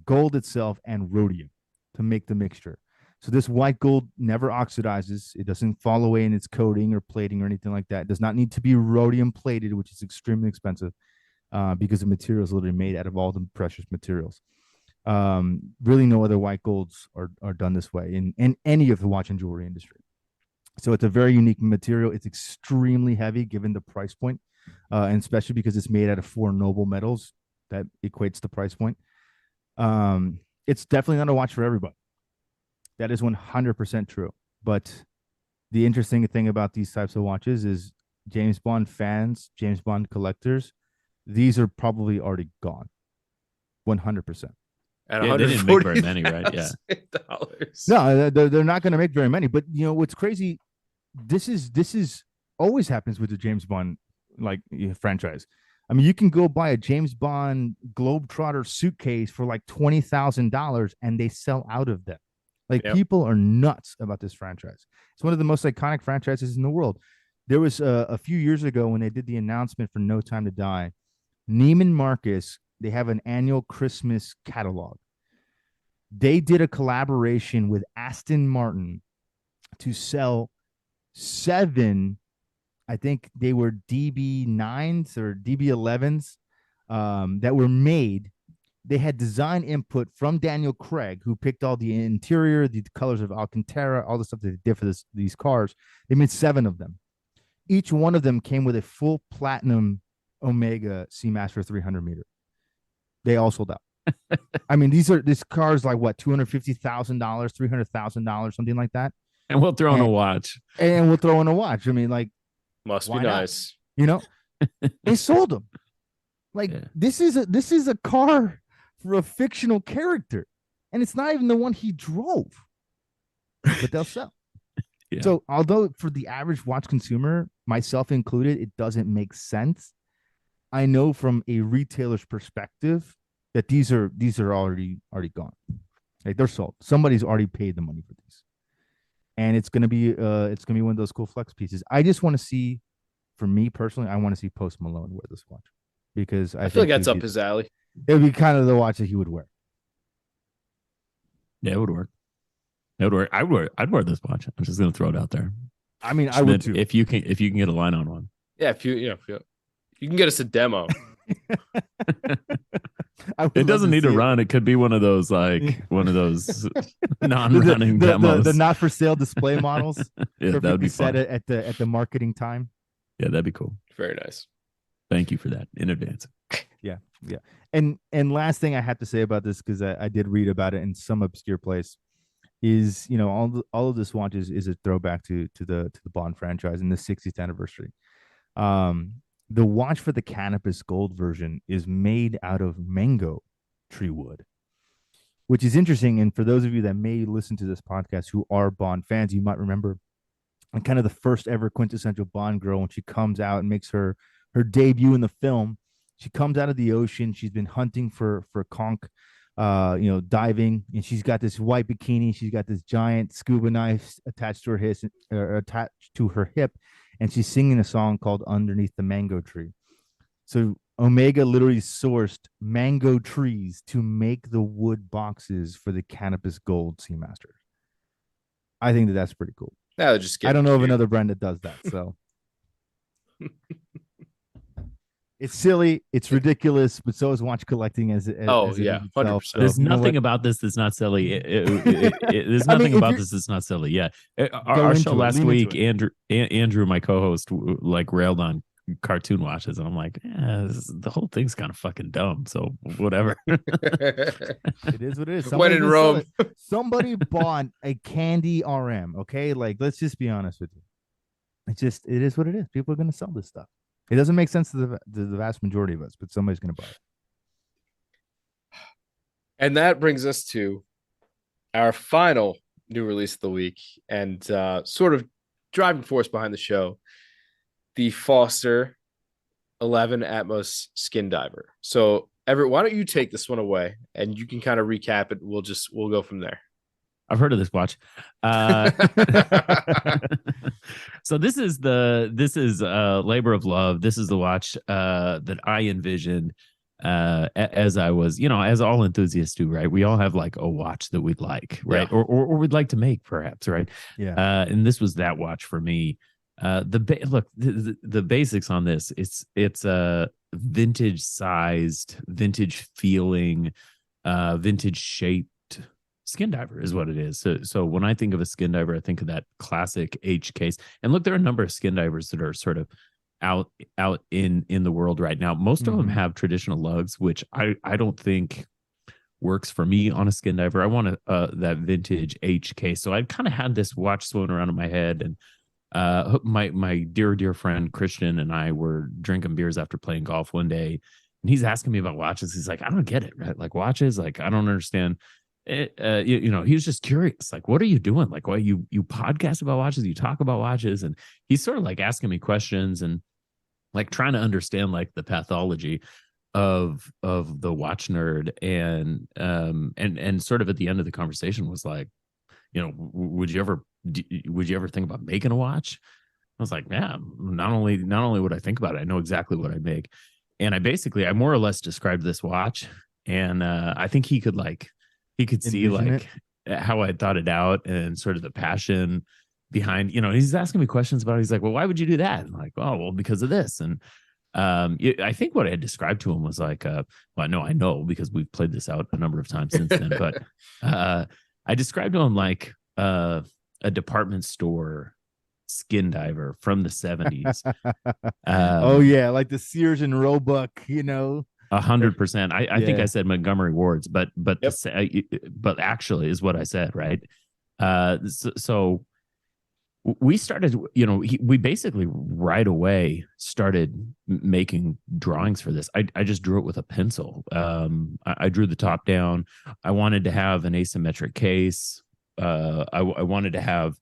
gold itself, and rhodium to make the mixture. So this white gold never oxidizes. It doesn't fall away in its coating or plating or anything like that. It does not need to be rhodium plated, which is extremely expensive, because the material is literally made out of all the precious materials. Really, no other white golds are done this way in any of the watch and jewelry industry. So it's a very unique material. It's extremely heavy given the price point, and especially because it's made out of 4 noble metals. That equates the price point. It's definitely not a watch for everybody. That is 100% true. But the interesting thing about these types of watches is James Bond fans, James Bond collectors, these are probably already gone. 100%. At Yeah, they didn't make very many, right? Yeah. $140,000. No, they're not going to make very many. But what's crazy? This is always happens with the James Bond franchise. I mean, you can go buy a James Bond Globetrotter suitcase for like $20,000 and they sell out of them. Like, Yep. people are nuts about this franchise. It's one of the most iconic franchises in the world. There was a few years ago when they did the announcement for No Time to Die, Neiman Marcus, they have an annual Christmas catalog. They did a collaboration with Aston Martin to sell 7, I think they were DB9s or DB11s, that were made. They had design input from Daniel Craig, who picked all the interior, the colors of Alcantara, all the stuff that they did for these cars. They made 7 of them. Each one of them came with a full platinum Omega Seamaster 300 meter. They all sold out. I mean, this car's like what, $250,000, $300,000, something like that. And we'll throw in a watch. And we'll throw in a watch. I mean, like, Must be why not? nice. They sold them. Like, Yeah. this is a car for a fictional character, and it's not even the one he drove, but they'll sell. Yeah. So, although for the average watch consumer, myself included, it doesn't make sense, I know from a retailer's perspective that these are already gone. Like, they're sold. Somebody's already paid the money for these, and it's gonna be one of those cool flex pieces. I just want to see, for me personally, I want to see Post Malone wear this watch, because I feel like that's up his alley. It would be kind of the watch that he would wear. Yeah, it would work. It would work. I'd wear this watch. I'm just gonna throw it out there. I mean, I would too. If you can get a line on one. Yeah, if you can get us a demo. It doesn't need to run. It could be one of those non-running demos. The not for sale display models. Yeah, that would be fun. At the marketing time. Yeah, that'd be cool. Very nice. Thank you for that in advance. Yeah. And last thing I have to say about this, because I did read about it in some obscure place, is all of this watch is a throwback to the Bond franchise and the 60th anniversary. The watch for the cannabis gold version is made out of mango tree wood, which is interesting. And for those of you that may listen to this podcast who are Bond fans, you might remember and kind of the first ever quintessential Bond girl when she comes out and makes her debut in the film. She comes out of the ocean. She's been hunting for conch. diving, and she's got this white bikini. She's got this giant scuba knife attached to her hip, and she's singing a song called "Underneath the Mango Tree." So Omega literally sourced mango trees to make the wood boxes for the Canopus Gold Seamaster. I think that's pretty cool. Now just I don't know of another brand that does that. So it's silly, it's ridiculous, but so is watch collecting as 100%. So, there's nothing about this that's not silly. There's nothing about this that's not silly. Yeah, our show last week, Andrew, my co-host, like railed on cartoon watches, and I'm like, the whole thing's kind of fucking dumb. So whatever. It is what it is. When in Rome, somebody bought a candy RM. Okay, like let's just be honest with you. It is what it is. People are going to sell this stuff. It doesn't make sense to the vast majority of us, but somebody's going to buy it. And that brings us to our final new release of the week, and sort of driving force behind the show, the Foster 11 Atmos Skin Diver. So Everett, why don't you take this one away, and you can kind of recap it. We'll go from there. I've heard of this watch. So this is Labor of Love. This is the watch that I envisioned as I was, as all enthusiasts do, right? We all have like a watch that we'd like, right? Yeah. Or we'd like to make, perhaps, right? Yeah. And this was that watch for me. The basics on this, it's a vintage sized, vintage feeling, vintage shaped skin diver is what it is. So when I think of a skin diver, I think of that classic H case. And look, there are a number of skin divers that are sort of out in the world right now. Most of them have traditional lugs, which I don't think works for me on a skin diver. I want that vintage H case. So I kind of had this watch swimming around in my head, and my dear friend Christian and I were drinking beers after playing golf one day, and he's asking me about watches. He's like, I don't get it, right? Like watches, like I don't understand. He was just curious, like, what are you doing? Like, why you podcast about watches, you talk about watches, and he's sort of like asking me questions and like trying to understand like the pathology of the watch nerd, and sort of at the end of the conversation was like, would you ever think about making a watch? I was like, yeah, not only would I think about it, I know exactly what I'd make. And I more or less described this watch, and I think he could see like how I thought it out and sort of the passion behind, he's asking me questions about it. He's like, well, why would you do that? And I'm like, oh, well, because of this. And I think what I had described to him was like, I know because we've played this out a number of times since then, but I described to him like a department store skin diver from the 70s. Oh yeah, like the Sears and Roebuck, 100%. I think I said Montgomery Ward's, but actually is what I said, right? So we started, we basically right away started making drawings for this. I just drew it with a pencil. I drew the top down. I wanted to have an asymmetric case. I wanted to have,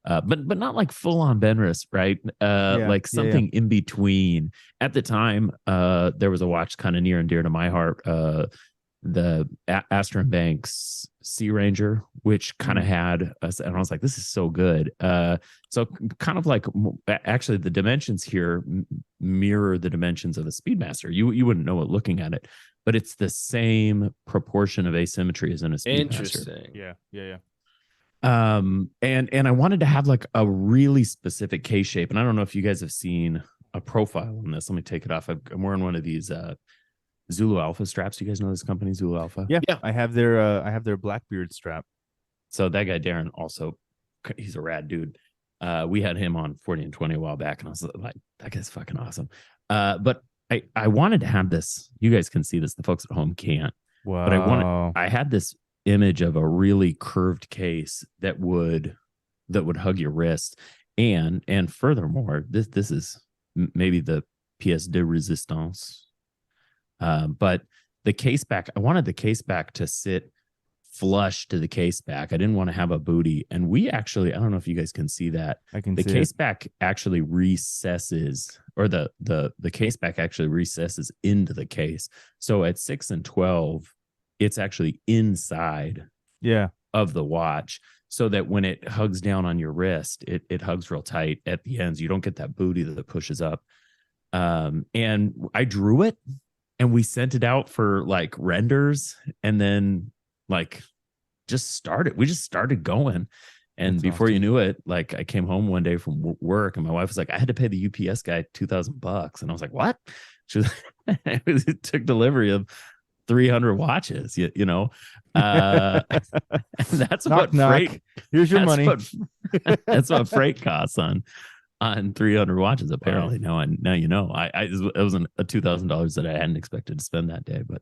but not like full on Benris, right? Like something in between. At the time, there was a watch kind of near and dear to my heart, the Astor and Banks Sea Ranger, which kind of had us, and I was like, this is so good. So kind of like, actually the dimensions here mirror the dimensions of a Speedmaster. You wouldn't know it looking at it, but it's the same proportion of asymmetry as in a Speedmaster. Interesting. Yeah. And I wanted to have like a really specific case shape. And I don't know if you guys have seen a profile on this. Let me take it off. I'm wearing one of these Zulu Alpha straps. Do you guys know this company, Zulu Alpha? Yeah. I have their Blackbeard strap. So that guy Darren also, he's a rad dude. We had him on 40 and 20 a while back, and I was like, that guy's fucking awesome. But I wanted to have this. You guys can see this. The folks at home can't. Wow. But I had this image of a really curved case that would hug your wrist, and furthermore, this is maybe the pièce de résistance. But the case back, I wanted the case back to sit flush to the case back. I didn't want to have a booty. And we actually, I don't know if you guys can see that. I can see the case it. Back actually recesses, or the case back actually recesses into the case. So at 6 and 12, it's actually inside of the watch, so that when it hugs down on your wrist, it hugs real tight at the ends. You don't get that booty that pushes up. And I drew it and we sent it out for like renders, and then like we just started going. And before you knew it, like I came home one day from work and my wife was like, I had to pay the UPS guy $2,000. And I was like, what? She was, it took delivery of 300 watches, you know. That's knock, what freight. Here's your money. That's what freight costs on 300 watches. Apparently, now you know. It wasn't a $2,000 that I hadn't expected to spend that day, but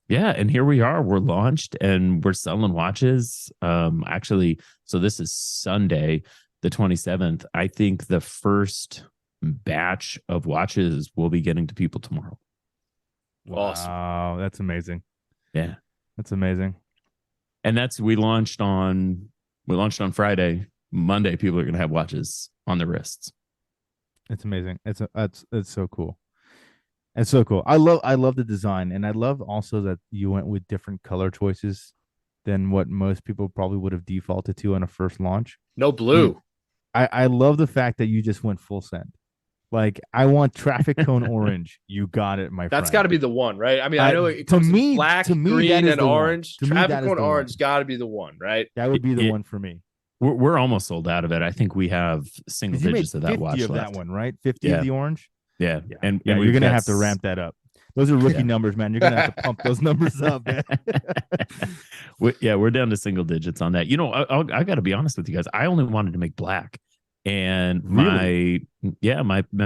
yeah. And here we are. We're launched and we're selling watches. Actually, so this is Sunday, the 27th. I think the first batch of watches will be getting to people tomorrow. Awesome. Wow, that's amazing. Yeah, that's amazing. And we launched on Friday. Monday, people are going to have watches on their wrists. It's amazing. It's so cool. It's so cool. I love the design, and I love also that you went with different color choices than what most people probably would have defaulted to on a first launch. No blue. I love the fact that you just went full send. Like, I want traffic cone orange. You got it, my friend. That's got to be the one, right? I mean, I know it comes to me, black, green, and orange. Traffic cone orange got to be the one, right? That would be the one for me. We're almost sold out of it. I think we have single digits of that watch of left. That one, right? 50 of the orange. Yeah. And you're gonna have to ramp that up. Those are rookie numbers, man. You're gonna have to pump those numbers up, man. We're down to single digits on that. You know, I got to be honest with you guys. I only wanted to make black, and my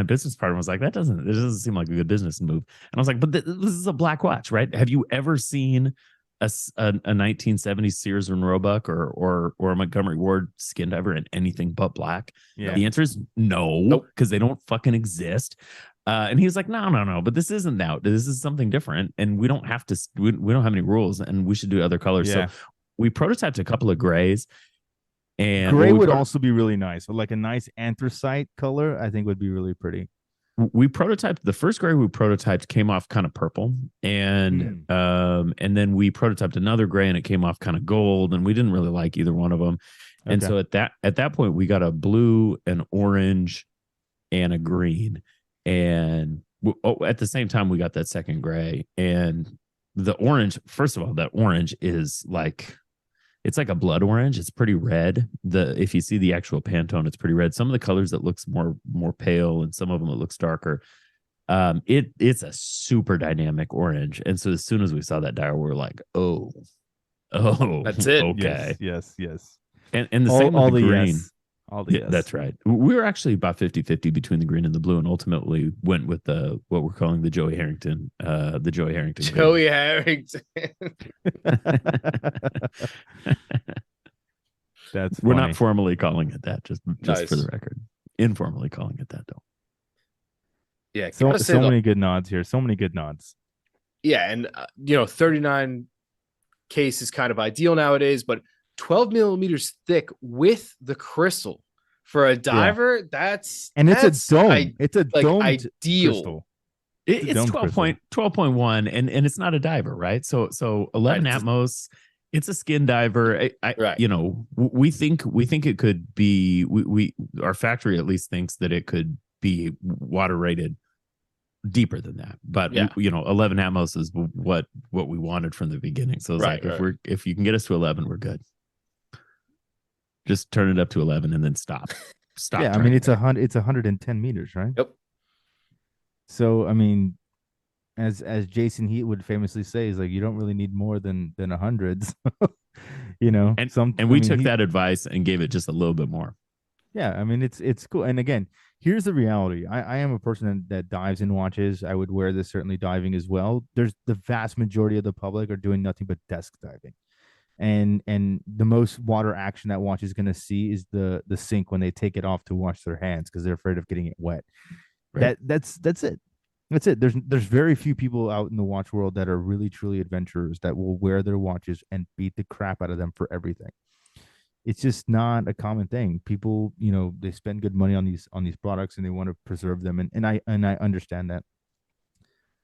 business partner was like, "This doesn't seem like a good business move." And I was like, "But this is a black watch, right? Have you ever seen a 1970s Sears and Roebuck or a Montgomery Ward skin diver in anything but black?" Yeah. The answer is no, because they don't fucking exist. And he was like, no, but this isn't that. This is something different, and we don't have to. We don't have any rules, and we should do other colors. Yeah. So we prototyped a couple of grays, and gray would also be really nice. So like a nice anthracite color, I think would be really pretty. We prototyped the first gray we prototyped came off kind of purple, and then we prototyped another gray and it came off kind of gold, and we didn't really like either one of them. Okay. And so at that point we got a blue, an orange, and a green, and at the same time we got that second gray. And the orange, first of all, that orange is like, it's like a blood orange. It's pretty red. If you see the actual Pantone, it's pretty red. Some of the colors it looks more pale, and some of them it looks darker. It's a super dynamic orange. And so as soon as we saw that dial, we were like, oh, that's it. Okay, yes. And the same with the green. Yes. All the yes. That's right. We were actually about 50-50 between the green and the blue, and ultimately went with what we're calling the Joey Harrington. Joey Harrington. We're not formally calling it that, just nice. For the record. Informally calling it that, though. Yeah, so many good nods here. So many good nods. Yeah, and 39 case is kind of ideal nowadays, but 12 millimeters thick with the crystal for a diver, that's it's a dome. It's a dome ideal. Crystal. It's 12.1, and it's not a diver, right? So 11 Atmos. It's a skin diver. Right. We think it could be. Our factory at least thinks that it could be water rated deeper than that. But 11 Atmos is what we wanted from the beginning. So it's if you can get us to 11, we're good. Just turn it up to 11 and then stop. Yeah, I mean it's 110 meters, right? Yep. So I mean, as Jason Heat would famously say, is like you don't really need more than 100. And we took that advice and gave it just a little bit more. Yeah, I mean it's cool. And again, here's the reality. I am a person that dives in watches. I would wear this certainly diving as well. There's the vast majority of the public are doing nothing but desk diving. And the most water action that watch is going to see is the sink when they take it off to wash their hands because they're afraid of getting it wet. Right. That's it. That's it. There's very few people out in the watch world that are really truly adventurers that will wear their watches and beat the crap out of them for everything. It's just not a common thing. People, they spend good money on these products and they want to preserve them, and I understand that.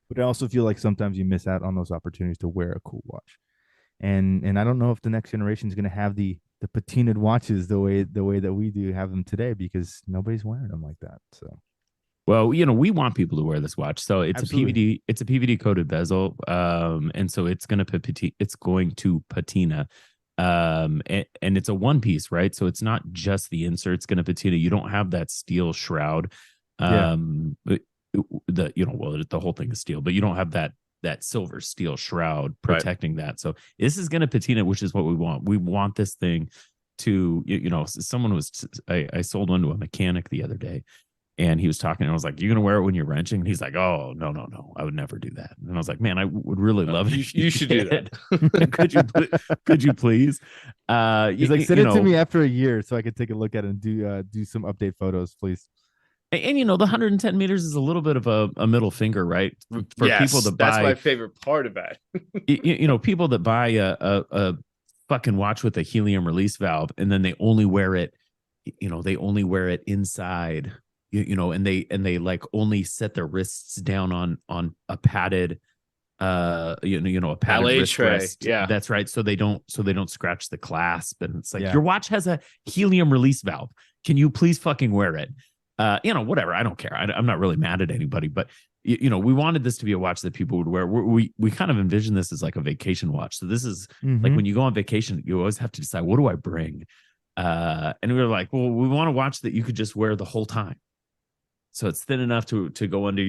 But I also feel like sometimes you miss out on those opportunities to wear a cool watch. And I don't know if the next generation is going to have the patinaed watches the way that we do have them today, because nobody's wearing them like that. So Well, we want people to wear this watch. So it's absolutely. a PVD coated bezel. And so it's going to patina. And it's a one piece, right? So it's not just the insert's going to patina. You don't have that steel shroud. Yeah. But the whole thing is steel, but you don't have that silver steel shroud protecting that. So this is going to patina, which is what we want. We want this thing to, I sold one to a mechanic the other day, and he was talking, and I was like, "You're gonna wear it when you're wrenching?" And he's like, "Oh, no, I would never do that." And I was like, "Man, I would really love it. You should do that. Could you please?" He's like, send it to me after a year so I could take a look at it and do some update photos, please. And the 110 meters is a little bit of a middle finger, right? For people that buy, that's my favorite part of that. People that buy a fucking watch with a helium release valve, and then they only wear it, inside. And they like only set their wrists down on a padded a padded wrist tray. Rest. Yeah, that's right. So they don't scratch the clasp. And it's like, your watch has a helium release valve. Can you please fucking wear it? Whatever. I don't care. I'm not really mad at anybody, but we wanted this to be a watch that people would wear. We kind of envision this as like a vacation watch. So this is like when you go on vacation, you always have to decide, what do I bring? And we were like, well, we want a watch that you could just wear the whole time. So it's thin enough to go under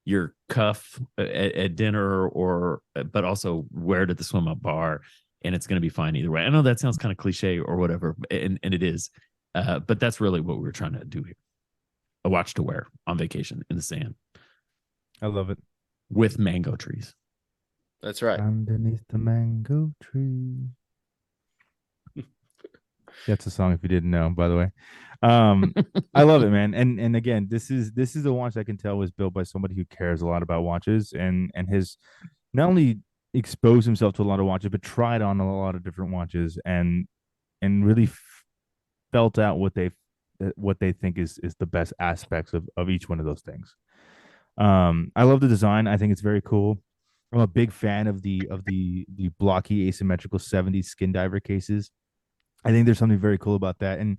your cuff at dinner, but also wear it at the swim up bar, and it's going to be fine either way. I know that sounds kind of cliche or whatever, and it is, but that's really what we were trying to do here. A watch to wear on vacation in the sand. I love it. With mango trees. That's right. Underneath the mango tree. That's a song if you didn't know, by the way. I love it, man. And again, this is a watch I can tell was built by somebody who cares a lot about watches and has not only exposed himself to a lot of watches, but tried on a lot of different watches and really felt out what they think is the best aspects of each one of those things. I love the design. I think it's very cool. I'm a big fan of the blocky asymmetrical 70s skin diver cases. I think there's something very cool about that, and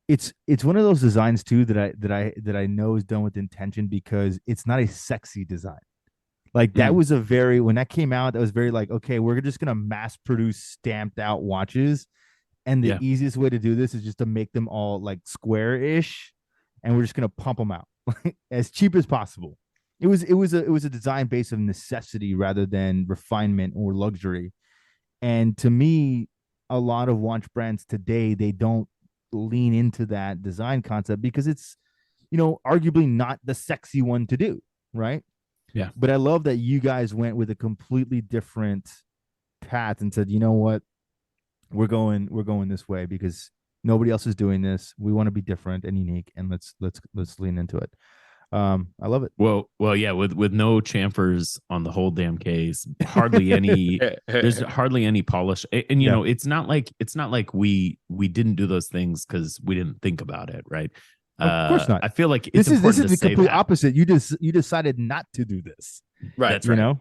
it's one of those designs too that I know is done with intention, because it's not a sexy design. Like that was when that came out, that was very like, okay, we're just gonna mass produce stamped out watches, and the easiest way to do this is just to make them all like square-ish, and we're just gonna pump them out as cheap as possible. It was a design based on necessity rather than refinement or luxury, and to me, a lot of watch brands today, they don't lean into that design concept because it's, arguably not the sexy one to do, right? Yeah. But I love that you guys went with a completely different path and said, you know what, we're going this way because nobody else is doing this. We want to be different and unique, and let's lean into it. I love it. Well, yeah, with no chamfers on the whole damn case, hardly any. There's hardly any polish, and it's not like we didn't do those things because we didn't think about it, right? Of course not. I feel like this is the complete opposite. You decided not to do this, right? That's right.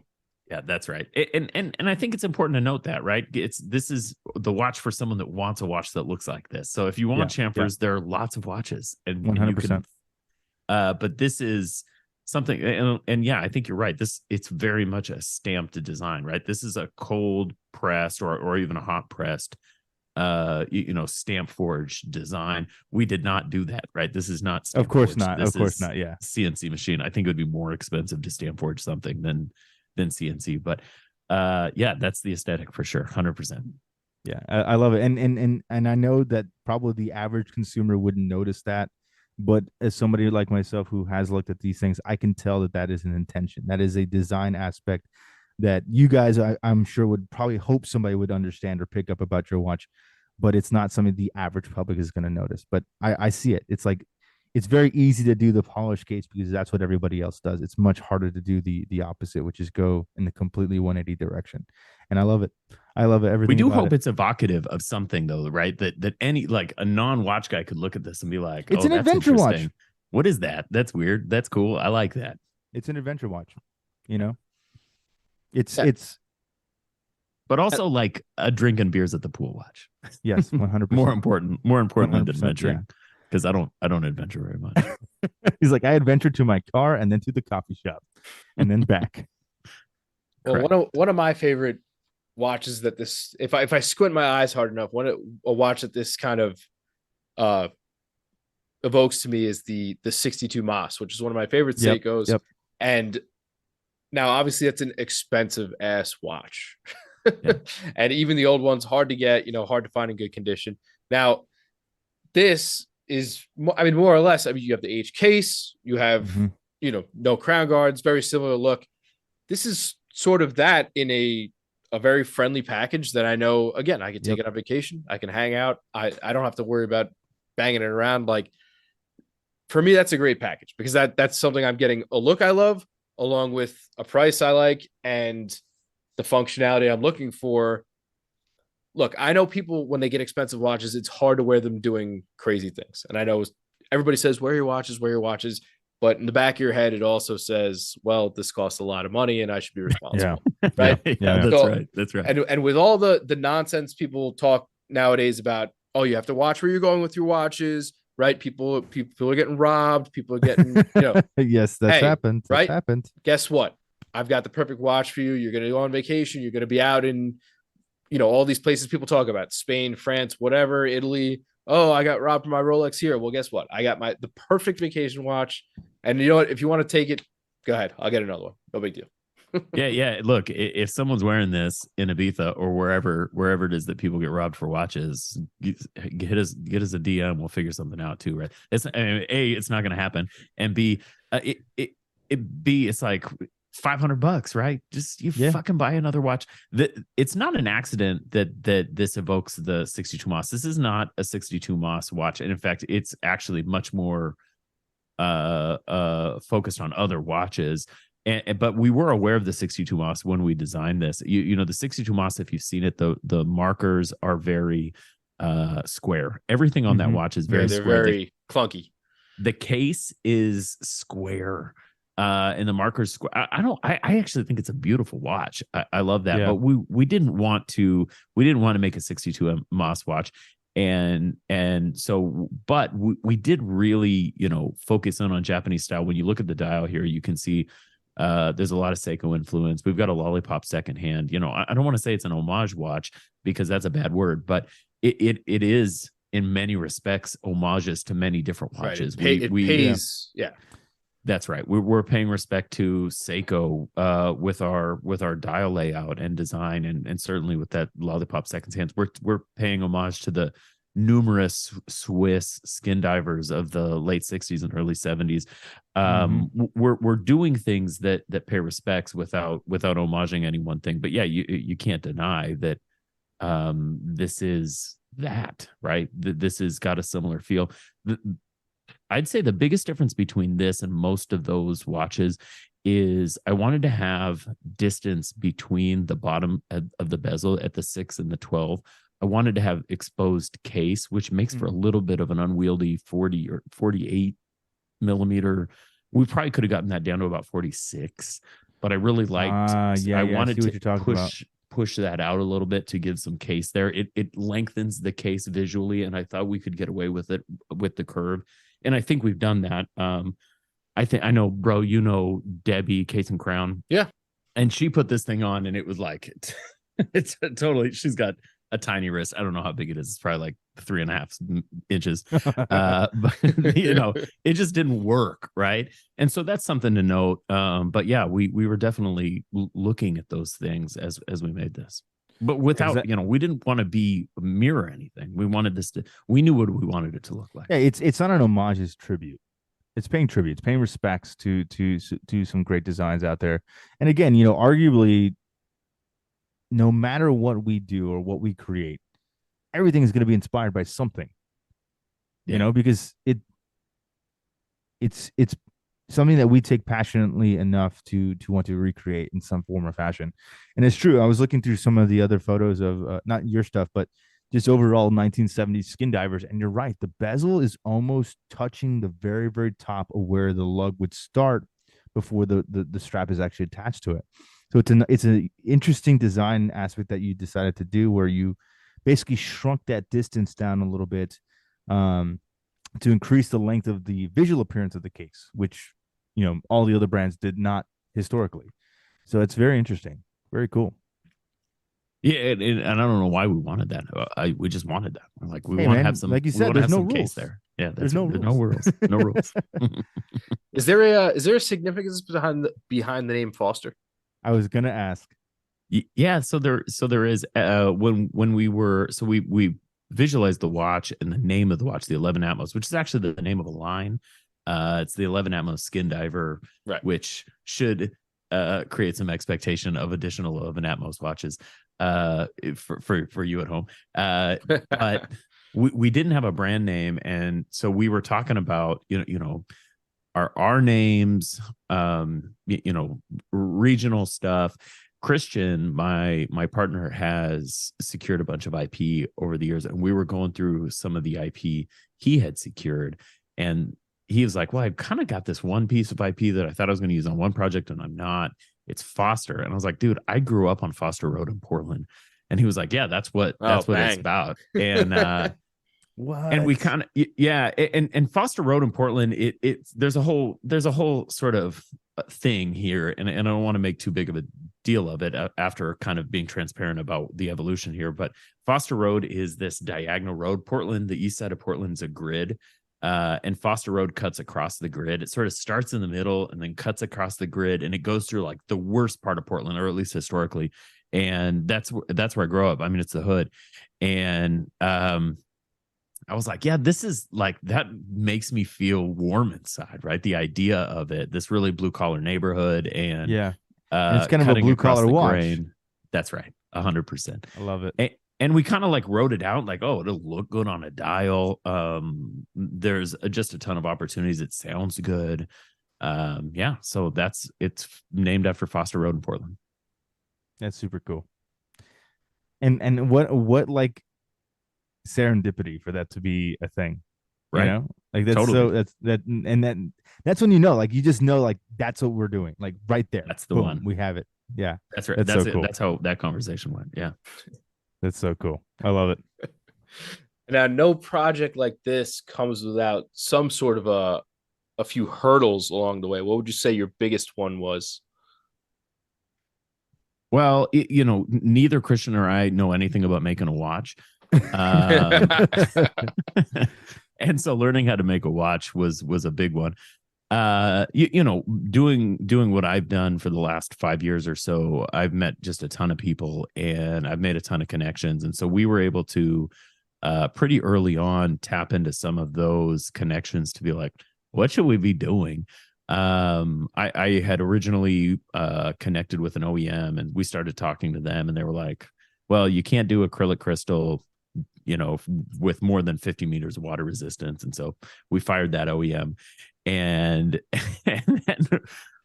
Yeah, that's right. And I think it's important to note that, right? This is the watch for someone that wants a watch that looks like this. So if you want chamfers, there are lots of watches, and 100%. But this is something, and yeah, I think you're right. It's very much a stamped design, right? This is a cold pressed or even a hot pressed, stamp forged design. We did not do that, right? This is not. Of course not. Of course not. Yeah. CNC machine. I think it would be more expensive to stamp forge something than CNC, but that's the aesthetic for sure, 100%. Yeah, I love it, and I know that probably the average consumer wouldn't notice that. But as somebody like myself who has looked at these things, I can tell that is an intention. That is a design aspect that you guys, I'm sure, would probably hope somebody would understand or pick up about your watch. But it's not something the average public is going to notice. But I see it. It's like, it's very easy to do the polish case because that's what everybody else does. It's much harder to do the opposite, which is go in the completely 180 direction. And I love it. I love it. Everything. We do hope it's evocative of something, though, right? That any like a non-watch guy could look at this and be like, "It's an adventure watch. What is that? That's weird. That's cool. I like that." It's an adventure watch. You know, it's Yeah. it's But also like a drinking beers at the pool watch. yes, 100%. More important than 100%, adventuring. Because I don't adventure very much. He's like, I adventured to my car and then to the coffee shop and then back. Well, one of my favorite watches that this, if I squint my eyes hard enough, a watch that this kind of uh evokes to me is the 62 Mas, which is one of my favorite Seikos. Yep. And now obviously that's an expensive ass watch. And even the old one's hard to get, hard to find in good condition. Now, this is, I mean, more or less, I mean, you have the H case, you have, no crown guards, very similar look. This is sort of that in a very friendly package that I know, again, I can take it on vacation. I can hang out. I don't have to worry about banging it around. Like, for me, that's a great package because that's something I'm getting a look I love along with a price I like and the functionality I'm looking for. Look, I know people, when they get expensive watches, it's hard to wear them doing crazy things. And I know everybody says, wear your watches. But in the back of your head, it also says, well, this costs a lot of money and I should be responsible. Yeah. Right? Yeah, that's right. That's right. And with all the nonsense people talk nowadays about, oh, you have to watch where you're going with your watches, right? People are getting robbed. People are getting, yes, that's happened. That's right? happened. Guess what? I've got the perfect watch for you. You're going to go on vacation. You're going to be out in, all these places people talk about, Spain, France, whatever, Italy. Oh, I got robbed from my Rolex here. Well, guess what? I got the perfect vacation watch. And you know what? If you want to take it, go ahead. I'll get another one. No big deal. Yeah. Look, if someone's wearing this in Ibiza or wherever it is that people get robbed for watches, get us a DM. We'll figure something out too, right? It's it's not going to happen, and B, it's like $500, right? Just fucking buy another watch. It's not an accident that this evokes the 62 Mas. This is not a 62 Mas watch, and in fact, it's actually much more focused on other watches. But we were aware of the 62 Mas when we designed this. The 62 Mas, if you've seen it, the markers are very square. Everything on that watch is very they're square. Very clunky. The case is square. And the markers square. I actually think it's a beautiful watch. I love that. But we didn't want to make a 62 Mas watch. And so, but we did really, focus in on Japanese style. When you look at the dial here, you can see there's a lot of Seiko influence. We've got a lollipop second hand. I don't want to say it's an homage watch because that's a bad word, but it is in many respects homages to many different watches. Right. It pays. Yeah. That's right. We're paying respect to Seiko with our dial layout and design, and certainly with that lollipop second hands. We're paying homage to the numerous Swiss skin divers of the late 60s and early 70s. We're doing things that pay respects without homaging any one thing. But yeah, you can't deny that this is that, right? This has got a similar feel. I'd say the biggest difference between this and most of those watches is I wanted to have distance between the bottom of the bezel at the 6 and the 12. I wanted to have exposed case, which makes for a little bit of an unwieldy 40 or 48 millimeter. We probably could have gotten that down to about 46, but I really liked. I wanted to push that out a little bit to give some case there. It lengthens the case visually, and I thought we could get away with it with the curve. And I think we've done that. I know, bro, Debbie Case and Crown. Yeah. And she put this thing on and it was like, it's totally, she's got a tiny wrist. I don't know how big it is. It's probably like 3.5 inches. But it just didn't work. Right. And so that's something to note. But yeah, we were definitely looking at those things as we made this. But without, we didn't want to mirror anything. We wanted we knew what we wanted it to look like. Yeah, it's not an homage, it's tribute. It's paying tribute. It's paying respects to some great designs out there. And again, arguably, no matter what we do or what we create, everything is going to be inspired by something. Because it's something that we take passionately enough to want to recreate in some form or fashion. And it's true. I was looking through some of the other photos of not your stuff, but just overall 1970s skin divers. And you're right. The bezel is almost touching the very, very top of where the lug would start, before the strap is actually attached to it. So it's an interesting design aspect that you decided to do, where you basically shrunk that distance down a little bit, to increase the length of the visual appearance of the case, which all the other brands did not historically. So it's very interesting, very cool. Yeah, and I don't know why we wanted that. We just wanted that. We're like, we Hey, want to man, have some. like you We said, want to there's have no some case rules. there. Yeah, There's no no rules. No rules. Is there a significance behind the name Foster? I was gonna ask. Yeah, so there is when we visualized the watch and the name of the watch, the 11 Atmos, which is actually the name of a line. It's the 11 Atmos Skin Diver, right, which should create some expectation of additional 11 Atmos watches for you at home. But we didn't have a brand name, and so we were talking about our names, regional stuff. Christian, my partner, has secured a bunch of IP over the years, and we were going through some of the IP he had secured, and he was like, well, I've kind of got this one piece of IP that I thought I was going to use on one project, and I'm not. It's Foster. And I was like, dude, I grew up on Foster Road in Portland. And he was like, yeah, that's what it's about. And what? And we kind of, yeah. And Foster Road in Portland, there's a whole sort of thing here. And I don't want to make too big of a deal of it after kind of being transparent about the evolution here. But Foster Road is this diagonal road. Portland, the east side of Portland, is a grid. And Foster Road cuts across the grid. It sort of starts in the middle and then cuts across the grid, and it goes through like the worst part of Portland, or at least historically. And that's where I grew up. I mean, it's the hood. And I was like, yeah, this is like, that makes me feel warm inside, right? The idea of it, this really blue collar neighborhood, and and it's kind of a blue collar watch. Grain. That's right, 100%. I love it. And we kind of like wrote it out like, oh, it'll look good on a dial. There's just a ton of opportunities. It sounds good. Yeah. So it's named after Foster Road in Portland. That's super cool. And what like serendipity for that to be a thing, right? Like that's totally. That's when like you just know, like that's what we're doing, like right there. That's the Boom, one. we have it. Yeah, that's right. That's so cool. That's how that conversation went. Yeah. That's so cool. I love it. Now, no project like this comes without some sort of a few hurdles along the way. What would you say your biggest one was? Well, neither Christian or I know anything about making a watch. And so learning how to make a watch was a big one. Doing what I've done for the last 5 years or so, I've met just a ton of people and I've made a ton of connections. And so we were able to pretty early on tap into some of those connections to be like, what should we be doing? I had originally connected with an OEM, and we started talking to them, and they were like, well, you can't do acrylic crystal, with more than 50 meters of water resistance. And so we fired that OEM. And then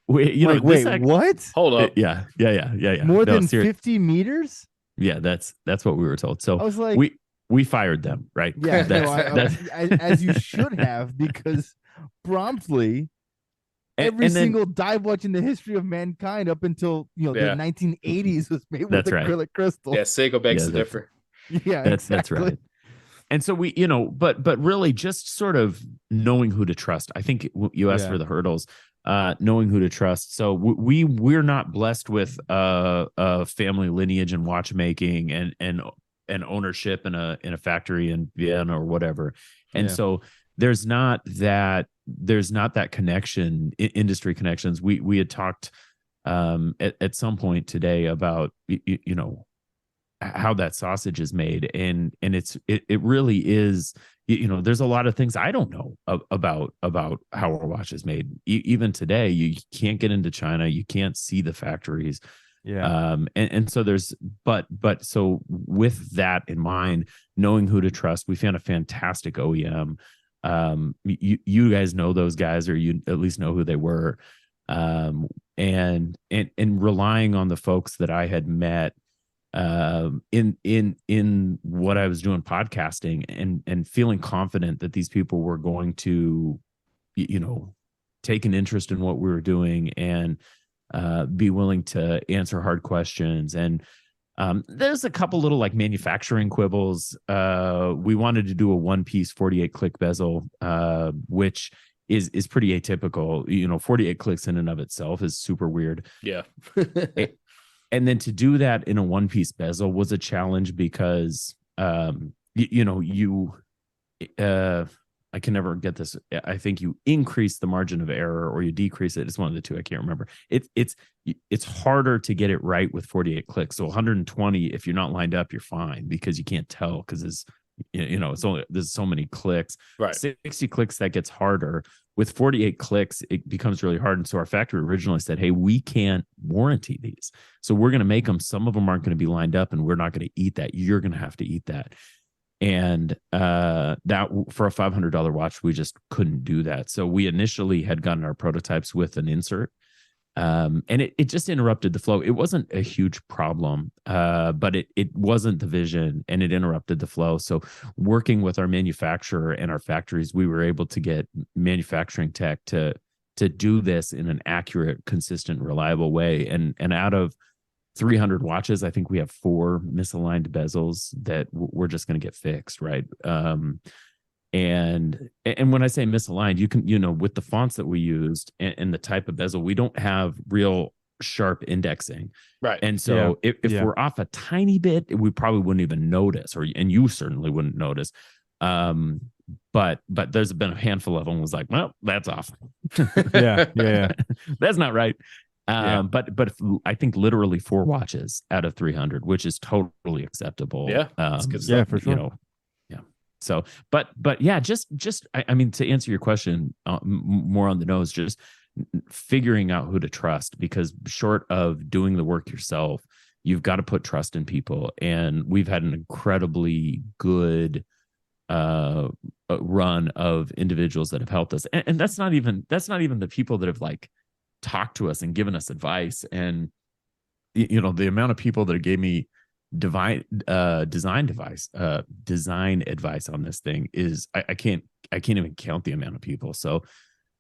wait, what? Hold up. Yeah. More than 50 meters? Yeah, that's what we were told. So I was like, we fired them, right? Yeah, as you should have, because promptly every single dive watch in the history of mankind up until the 1980s was made with acrylic crystal. Yeah, Seiko begs to differ. Yeah, that's right. And so we, but really just sort of knowing who to trust. I think you asked for the hurdles, knowing who to trust. So we're not blessed with a family lineage in watchmaking and ownership in a factory in Vienna or whatever. And so there's not that connection, industry connections. We had talked at some point today about how that sausage is made, and it really is, there's a lot of things I don't know about how our watch is made. Even today, you can't get into China, you can't see the factories. And so there's but so with that in mind, knowing who to trust, we found a fantastic OEM. You guys know those guys, or you at least know who they were, and relying on the folks that I had met in what I was doing, podcasting, and feeling confident that these people were going to take an interest in what we were doing and be willing to answer hard questions. And there's a couple little like manufacturing quibbles. We wanted to do a one-piece 48 click bezel, which is pretty atypical. 48 clicks in and of itself is super weird. Yeah. And then to do that in a one-piece bezel was a challenge because I can never get this. I think you increase the margin of error or you decrease it. It's one of the two. I can't remember. It's harder to get it right with 48 clicks. So 120, if you're not lined up, you're fine because you can't tell because there's so many clicks. Right. 60 clicks, that gets harder. With 48 clicks, it becomes really hard. And so our factory originally said, hey, we can't warranty these. So we're going to make them. Some of them aren't going to be lined up and we're not going to eat that. You're going to have to eat that. And that for a $500 watch, we just couldn't do that. So we initially had gotten our prototypes with an insert. And it just interrupted the flow. It wasn't a huge problem, but it wasn't the vision and it interrupted the flow. So working with our manufacturer and our factories, we were able to get manufacturing tech to do this in an accurate, consistent, reliable way. And out of 300 watches, I think we have 4 misaligned bezels that we're just going to get fixed, right? And when I say misaligned, you can, with the fonts that we used and the type of bezel, we don't have real sharp indexing. Right. And so if we're off a tiny bit, we probably wouldn't even notice, and you certainly wouldn't notice. But there's been a handful of them was like, well, that's off. Yeah. That's not right. But I think literally 4 watches out of 300, which is totally acceptable. Yeah. That's good Yeah, stuff. for sure. So, but yeah, just I mean, to answer your question more on the nose, just figuring out who to trust, because short of doing the work yourself, you've got to put trust in people. And we've had an incredibly good run of individuals that have helped us. And that's not even the people that have like talked to us and given us advice. And, the amount of people that gave me design advice on this thing is I can't even count the amount of people. So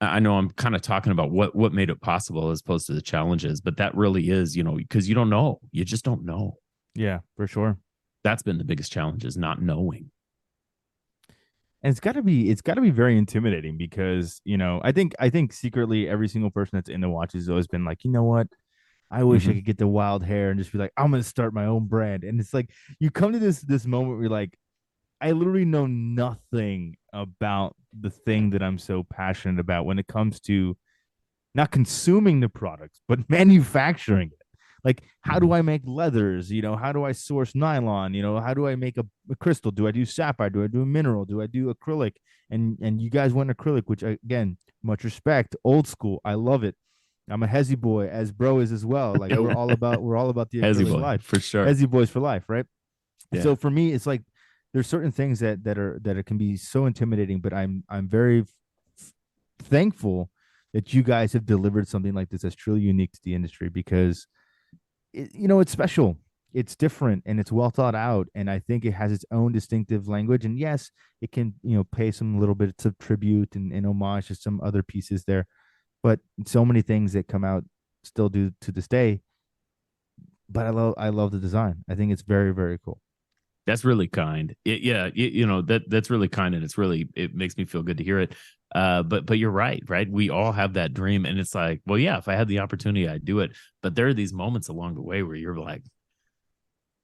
I know I'm kind of talking about what made it possible as opposed to the challenges, but that really is, because you don't know, you just don't know. Yeah, for sure. That's been the biggest challenge, is not knowing. And it's got to be very intimidating because, I think secretly every single person that's in the watches has always been like, you know what? I wish I could get the wild hair and just be like, I'm going to start my own brand. And it's like, you come to this moment where you're like, I literally know nothing about the thing that I'm so passionate about when it comes to not consuming the products, but manufacturing it. Like, how do I make leathers? How do I source nylon? How do I make a crystal? Do I do sapphire? Do I do a mineral? Do I do acrylic? And you guys went acrylic, which, again, much respect, old school. I love it. I'm a Hezzy boy, as bro is as well. Like we're all about the Hezzy boy life for sure. Hezzy boys for life, right? Yeah. So for me, it's like there's certain things that can be so intimidating, but I'm very thankful that you guys have delivered something like this that's truly unique to the industry, because it's special, it's different, and it's well thought out, and I think it has its own distinctive language. And yes, it can pay some little bits of tribute and homage to some other pieces there. But so many things that come out still do to this day. But I love the design. I think it's very, very cool. That's really kind. That's really kind, and it makes me feel good to hear it. But you're right. We all have that dream, and it's like, well, yeah, if I had the opportunity, I'd do it. But there are these moments along the way where you're like,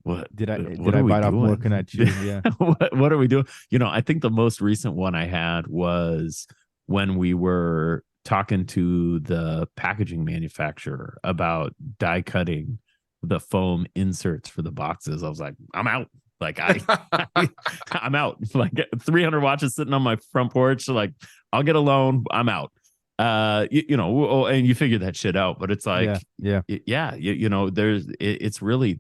what did I bite off more? Can I chew? Yeah. What are we doing? I think the most recent one I had was when we were talking to the packaging manufacturer about die cutting the foam inserts for the boxes. I was like, I'm out. Like I'm out. Like 300 watches sitting on my front porch. Like I'll get a loan. I'm out. And you figure that shit out, but it's like, it's really,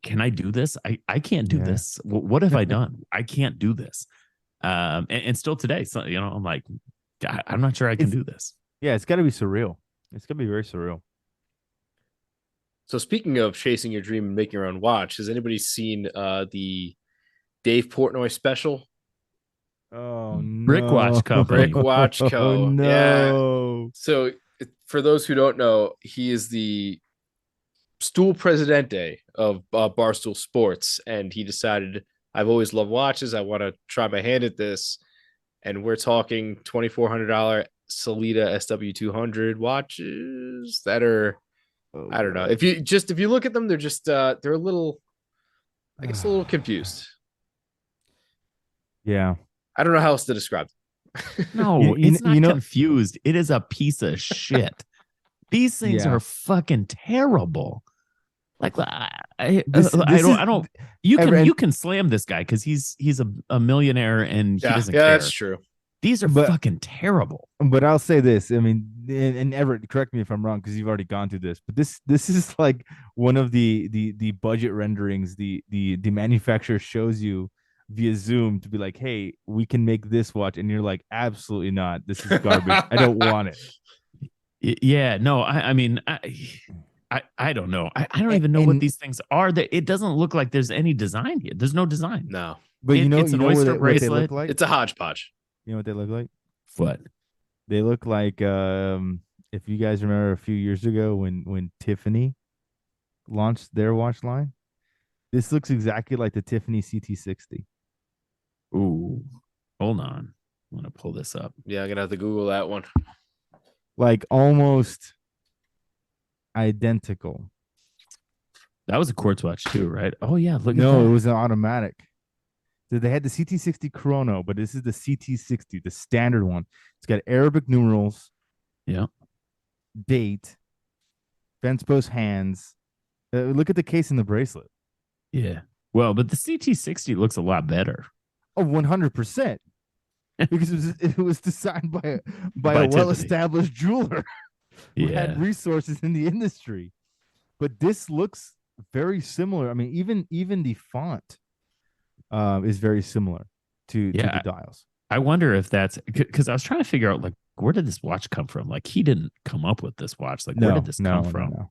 can I do this? I can't do this. What have I done? I can't do this. And still today, so, I'm like, I'm not sure I can do this. Yeah, it's got to be surreal. It's going to be very surreal. So speaking of chasing your dream and making your own watch, has anybody seen the Dave Portnoy special? Oh Brick Watch no. Company. Brick Watch Co. Oh no. So for those who don't know, he is the stool presidente of Barstool Sports, and he decided, I've always loved watches. I want to try my hand at this, and we're talking $2,400 Salida SW200 watches that are, Oh, I don't know. God. If you look at them, they're just they're a little, I guess, a little confused. Yeah. I don't know how else to describe them. No, You it's not know- confused. It is a piece of shit. These things Yeah. are fucking terrible. Like I This don't. You Everett, can you can slam this guy because he's a millionaire and he doesn't care. That's true. These are fucking terrible. But I'll say this. I mean, and Everett, correct me if I'm wrong because you've already gone through this. But this is like one of the budget renderings. The manufacturer shows you via Zoom to be like, hey, we can make this watch, and you're like, absolutely not. This is garbage. I don't want it. Yeah, no, I mean, I don't know. I don't even know what these things are. That it doesn't look like there's any design here. There's no design. No, But it's an oyster what they bracelet. look like? it's a hodgepodge. You know what they look like? What? They look like if you guys remember a few years ago when Tiffany launched their watch line. This looks exactly like the Tiffany CT60. Ooh, hold on. I'm gonna pull this up. Yeah, I'm gonna have to Google that one. Like almost identical. That was a quartz watch too, right? Oh yeah, look at No, that. it was an automatic. So they had the CT60 Chrono, but this is the CT60, the standard one. It's got Arabic numerals. Yeah. Date. Fence post hands. Look at the case in the bracelet. Yeah. Well, but the CT60 looks a lot better. Oh, 100%. Because it was designed by a Tiffany. well-established jeweler who Yeah. had resources in the industry. But this looks very similar. I mean, even the font is very similar to the dials. I wonder if that's because I was trying to figure out like where did this watch come from? Like he didn't come up with this watch. Like where did this come from?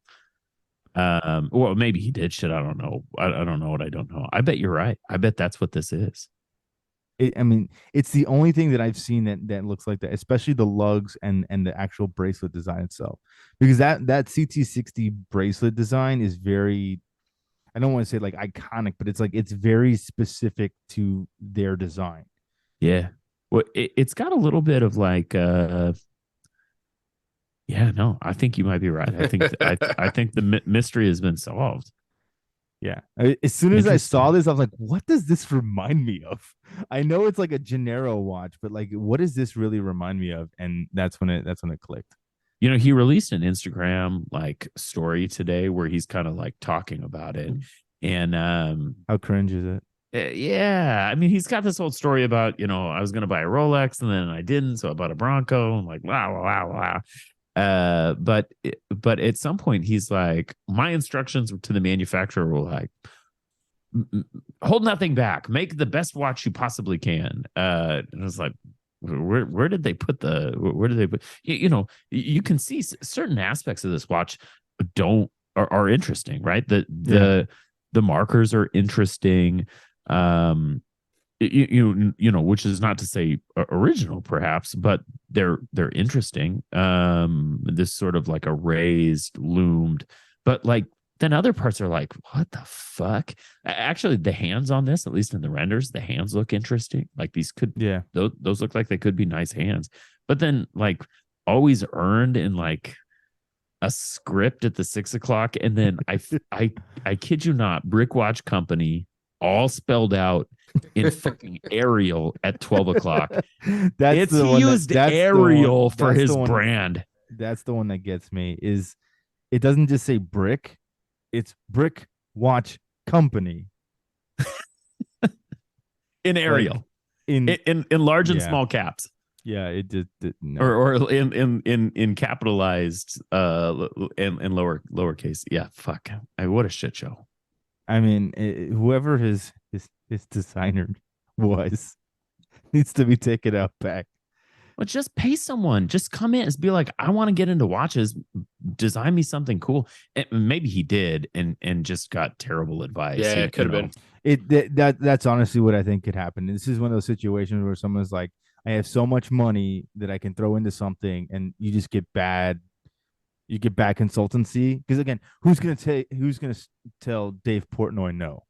No. Well, maybe he did. Shit, I don't know. I don't know what I don't know. I bet you're right. I bet that's what this is. I mean, it's the only thing that I've seen that looks like that, especially the lugs and the actual bracelet design itself. Because that CT60 bracelet design is very, I don't want to say like iconic, but it's very specific to their design. Yeah. Well, it's got a little bit of like yeah, no, I think you might be right. I think I think the mystery has been solved. Yeah. As soon as I saw this, I was like, what does this remind me of? I know it's like a Gennaro watch, but like, what does this really remind me of? And that's when it clicked. You know, he released an Instagram like story today where he's kind of like talking about it. And how cringe is it? Yeah. I mean, he's got this whole story about, you know, I was gonna buy a Rolex and then I didn't, so I bought a Bronco. I'm like, wow. But at some point he's like, my instructions to the manufacturer were like, hold nothing back, make the best watch you possibly can. And I was like, where did they put you know, you can see certain aspects of this watch are interesting, right? The markers are interesting. You know, which is not to say original perhaps, but they're interesting. This sort of like a raised loomed, but like then other parts are like, what the fuck? Actually, the hands on this, at least in the renders, the hands look interesting. Like these could, those look like they could be nice hands, but then like always earned in like a script at the 6 o'clock, and then I kid you not, Brick Watch Company all spelled out in fucking Arial at 12 o'clock. That's he used Arial for his brand. That's the one that gets me. Is it doesn't just say Brick, it's Brick Watch Company in Arial, like in large and small caps. Yeah, it did. No. Or in capitalized and lowercase. Yeah, fuck. What a shit show. I mean, whoever his designer was needs to be taken out back. Well, just pay someone. Just come in and be like, I want to get into watches. Design me something cool. And maybe he did and just got terrible advice. Yeah, it could have been. That's honestly what I think could happen. This is one of those situations where someone's like, I have so much money that I can throw into something, and you just get bad. You get bad consultancy because again, who's gonna tell Dave Portnoy no?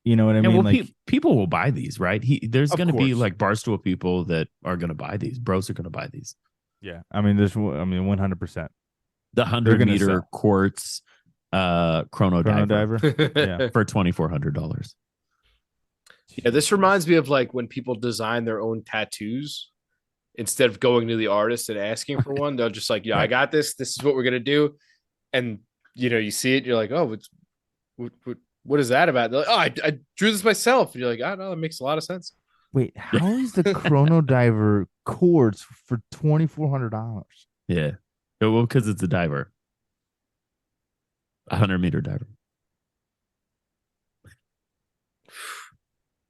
You know what I Yeah, mean? well, Like, people will buy these, right? There's of going to be course. like Barstool people that are going to buy these. Bros are going to buy these. Yeah, I mean, 100%. The They're 100 gonna meter sell. quartz chrono Chrono diver diver. Yeah. for $2,400. Yeah, this reminds me of like when people design their own tattoos instead of going to the artist and asking for one. They're just like, yeah, I Right. got this. This is what we're gonna do. And you see it, you're like, oh, what is that about? They're like, oh, I drew this myself. And you're like, oh no, that makes a lot of sense. Wait, how is the Chrono Diver cords for $2,400? Yeah. Well, because it's a diver, 100-meter diver.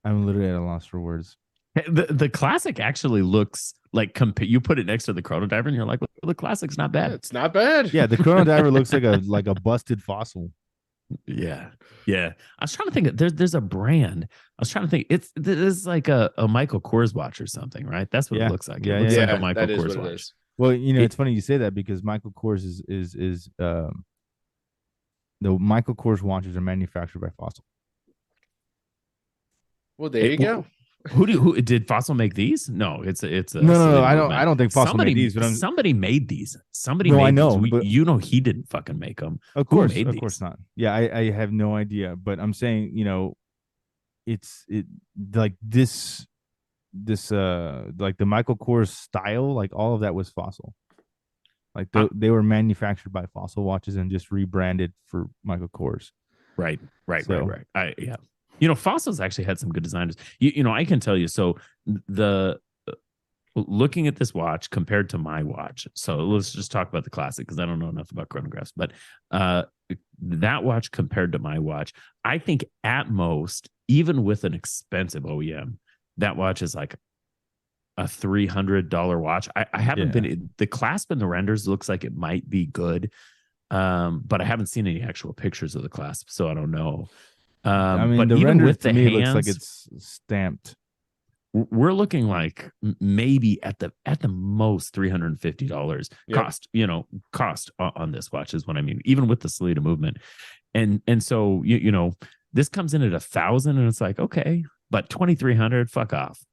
I'm literally at a loss for words. The classic actually looks like you put it next to the chrono diver, and you're like, well, the classic's not Yeah, bad. it's not bad. Yeah, the Chrono Diver looks like a busted fossil. Yeah. I was trying to think. There's a brand. I was trying to think. This is like a Michael Kors watch or something, right? That's what Yeah. it looks like. Yeah, It looks yeah, like yeah, a Michael that is Kors what it watch. is. Well, it's funny you say that because Michael Kors is the Michael Kors watches are manufactured by Fossil. Well, there you go. Who did Fossil make these? No, it's a No. I movement. don't think Fossil somebody made these. But somebody made these. Somebody No, made I know, these. but He didn't fucking make them. of Who course, made of these? course not. Yeah, I have no idea. But I'm saying, it's like this like the Michael Kors style, like all of that was Fossil. Like they were manufactured by Fossil watches and just rebranded for Michael Kors. Right. So- Yeah. Fossil's actually had some good designers. I can tell you. So the looking at this watch compared to my watch. So let's just talk about the classic because I don't know enough about chronographs. But that watch compared to my watch, I think at most, even with an expensive OEM, that watch is like a $300 watch. I haven't been. The clasp and the renders looks like it might be good, but I haven't seen any actual pictures of the clasp, so I don't know. I mean, but the even render with to the me hands, looks like it's stamped. we're looking like maybe at the most $350 cost on this watch is what I mean, even with the Salida movement. And so this comes in at $1,000 and it's like, okay, but 2,300, fuck off.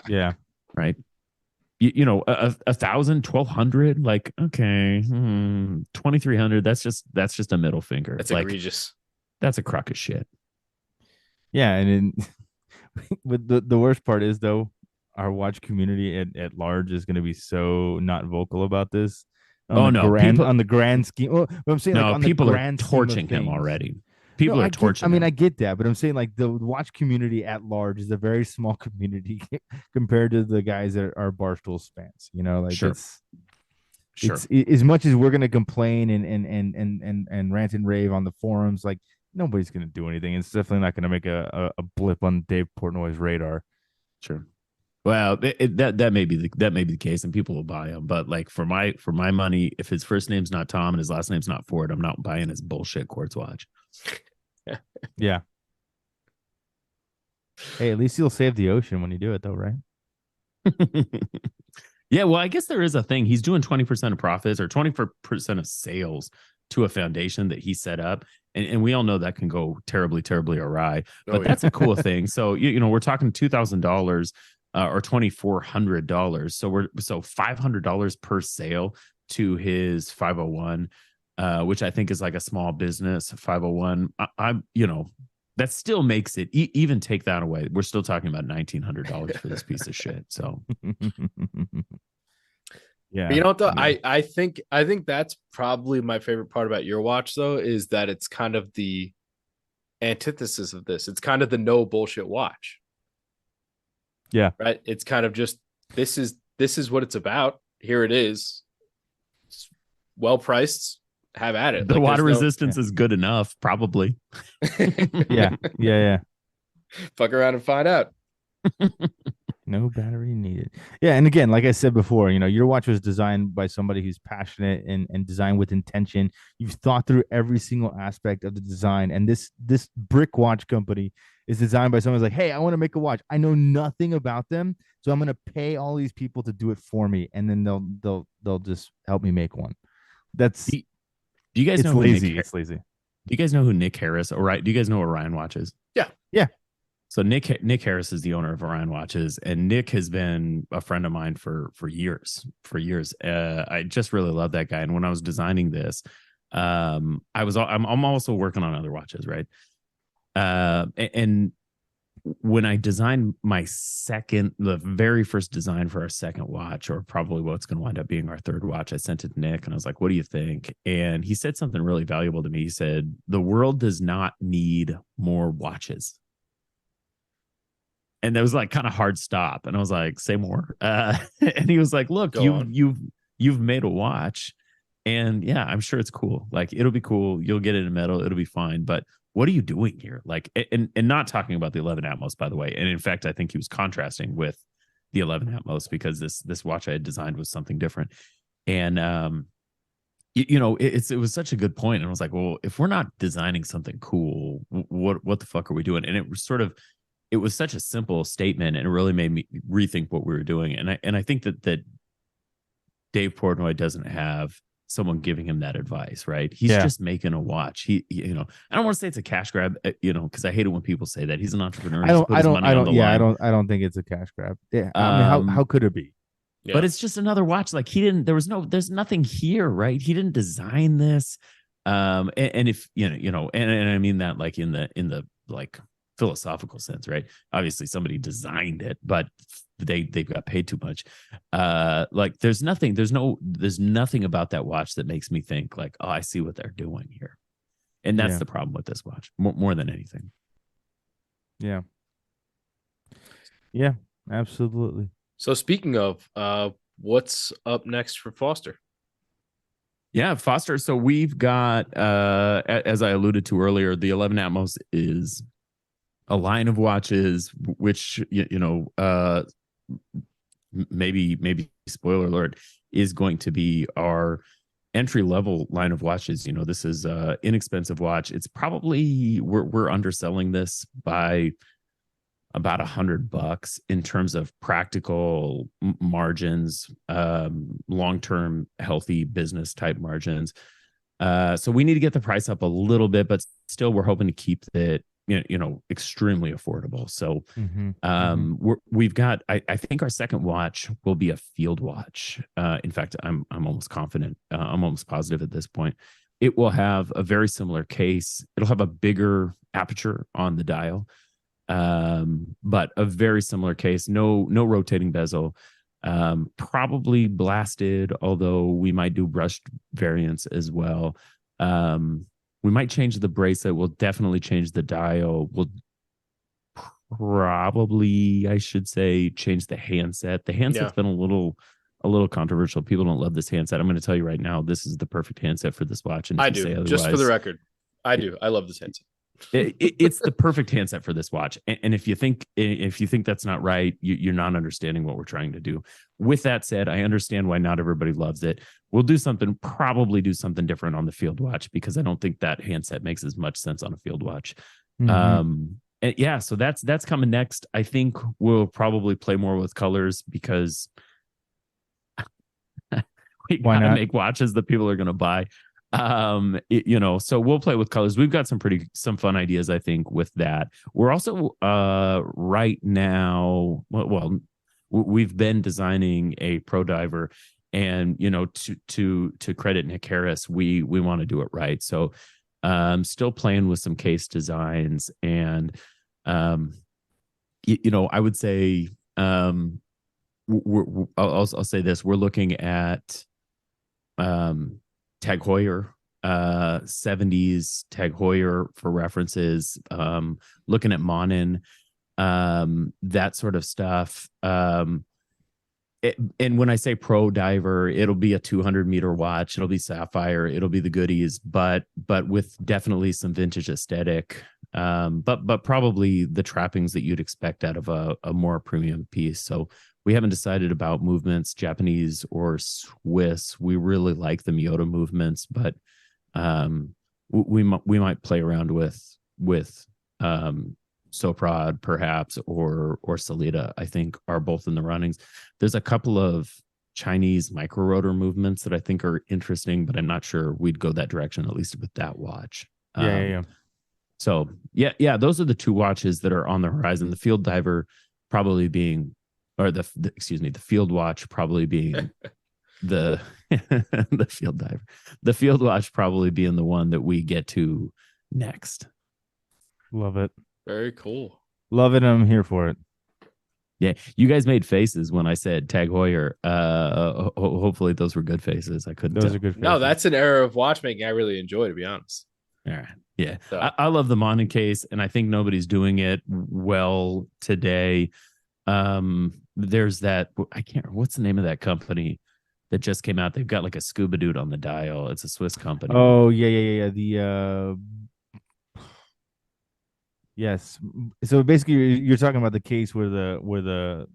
Yeah. Right. $1,000, 1,200, like, okay, 2,300. That's just a middle finger. That's like, egregious. That's a crock of shit. Yeah, and but the worst part is though, our watch community at large is going to be so not vocal about this. On the grand scheme. Well, I'm saying like on people the are grand torching scheme of him things. already. People are torching. I mean, I get that, but I'm saying like the watch community at large is a very small community compared to the guys that are Barstool fans. Sure. It's as much as we're gonna complain and rant and rave on the forums, like nobody's gonna do anything. It's definitely not gonna make a blip on Dave Portnoy's radar. Sure. Well, that may be the case, and people will buy him. But like for my money, if his first name's not Tom and his last name's not Ford, I'm not buying his bullshit quartz watch. Yeah. Hey, at least you'll save the ocean when you do it, though, right? Yeah. Well, I guess there is a thing. He's doing 20% of profits or 20% of sales to a foundation that he set up. And we all know that can go terribly, terribly awry. But that's a cool thing. So, we're talking $2,000 or $2,400. So $500 per sale to his 501, which I think is like a small business 501. That still makes it, even take that away, we're still talking about $1,900 for this piece of shit. So yeah. But you know what though? I think that's probably my favorite part about your watch though, is that it's kind of the antithesis of this. It's kind of the no bullshit watch. Yeah. Right. It's kind of just this is what it's about. Here it is. It's well priced. Have at it. The water resistance is good enough, probably. Yeah. Fuck around and find out. No battery needed. Yeah, and again, like I said before, your watch was designed by somebody who's passionate and designed with intention. You've thought through every single aspect of the design, and this brick watch company is designed by someone who's like, hey, I want to make a watch. I know nothing about them, so I'm gonna pay all these people to do it for me, and then they'll just help me make one. That's Do you guys it's know who lazy. It's lazy. Do you guys know who Nick Harris? Or right? Do you guys know what Orion Watch is? Yeah. Yeah. So Nick Harris is the owner of Orion Watches, and Nick has been a friend of mine for years. I just really love that guy. And when I was designing this, I'm also working on other watches, right? And when I designed the very first design for our second watch, or probably what's going to wind up being our third watch, I sent it to Nick and I was like, what do you think? And he said something really valuable to me. He said, the world does not need more watches. And that was like kind of hard stop. And I was like, say more. And he was like, look, you've made a watch. And yeah, I'm sure it's cool. Like, it'll be cool. You'll get it in metal. It'll be fine. But what are you doing here? Like, and not talking about the 11 Atmos, by the way. And in fact, I think he was contrasting with the 11 Atmos because this watch I had designed was something different. And, it was such a good point. And I was like, well, if we're not designing something cool, what the fuck are we doing? And it was such a simple statement, and it really made me rethink what we were doing. And I think that Dave Portnoy doesn't have someone giving him that advice, right? He's just making a watch. I don't want to say it's a cash grab, because I hate it when people say that. He's an entrepreneur. I don't think it's a cash grab. Yeah. I mean, how could it be? Yeah. But it's just another watch. Like, there's nothing here, right? He didn't design this. And if, and I mean that like in the like philosophical sense, right? Obviously somebody designed it, but they got paid too much. Like there's nothing about that watch that makes me think like, oh, I see what they're doing here. And that's the problem with this watch more than anything. Yeah. Yeah, absolutely. So speaking of, what's up next for Foster? Yeah, Foster. So we've got, as I alluded to earlier, the 11 Atmos is a line of watches, which, maybe spoiler alert, is going to be our entry level line of watches. This is a inexpensive watch. It's probably, we're underselling this by about $100 in terms of practical margins, long-term healthy business type margins. So we need to get the price up a little bit, but still we're hoping to keep it, extremely affordable. So we've got, I think our second watch will be a field watch. In fact, I'm almost confident. I'm almost positive at this point. It will have a very similar case. It'll have a bigger aperture on the dial. But a very similar case, no rotating bezel, probably blasted, although we might do brushed variants as well. We might change the bracelet. We'll definitely change the dial. We'll probably, I should say, change the handset. The handset's been a little controversial. People don't love this handset. I'm going to tell you right now, this is the perfect handset for this watch. And I do, just for the record. I do. I love this handset. It's the perfect handset for this watch. And if you think that's not right, you're not understanding what we're trying to do. With that said, I understand why not everybody loves it. We'll probably do something different on the field watch, because I don't think that handset makes as much sense on a field watch. And yeah, so that's coming next. I think we'll probably play more with colors, because we gotta make watches that people are going to buy. So we'll play with colors. We've got some fun ideas, I think, with that. We're also right now, well, we've been designing a pro diver, and to credit Nick Harris, we want to do it right. So still playing with some case designs, and I would say I'll say this: we're looking at Tag Heuer, 70s Tag Heuer for references, looking at Monin, that sort of stuff. And when I say pro diver, it'll be a 200-meter watch. It'll be sapphire. It'll be the goodies, but with definitely some vintage aesthetic. But probably the trappings that you'd expect out of a more premium piece. So we haven't decided about movements, Japanese or Swiss. We really like the Miyota movements, but we might play around with Soprod perhaps or Salida. I think are both in the runnings. There's a couple of Chinese micro rotor movements that I think are interesting, but I'm not sure we'd go that direction, at least with that watch. Yeah. So yeah, those are the two watches that are on the horizon. The Field Diver probably being, or the Field Watch probably being the the Field Diver. The Field Watch probably being the one that we get to next. Love it. Very cool. Love it. I'm here for it. Yeah, you guys made faces when I said Tag Heuer. Hopefully those were good faces. I couldn't. Those are good faces. No, that's an era of watchmaking I really enjoy, to be honest. All right. Yeah, So. I love the Monin case, and I think nobody's doing it well today. There's that, I can't remember what's the name of that company that just came out. They've got like a scuba dude on the dial. It's a Swiss company. Oh yeah. The yes. So basically, you're talking about the case where the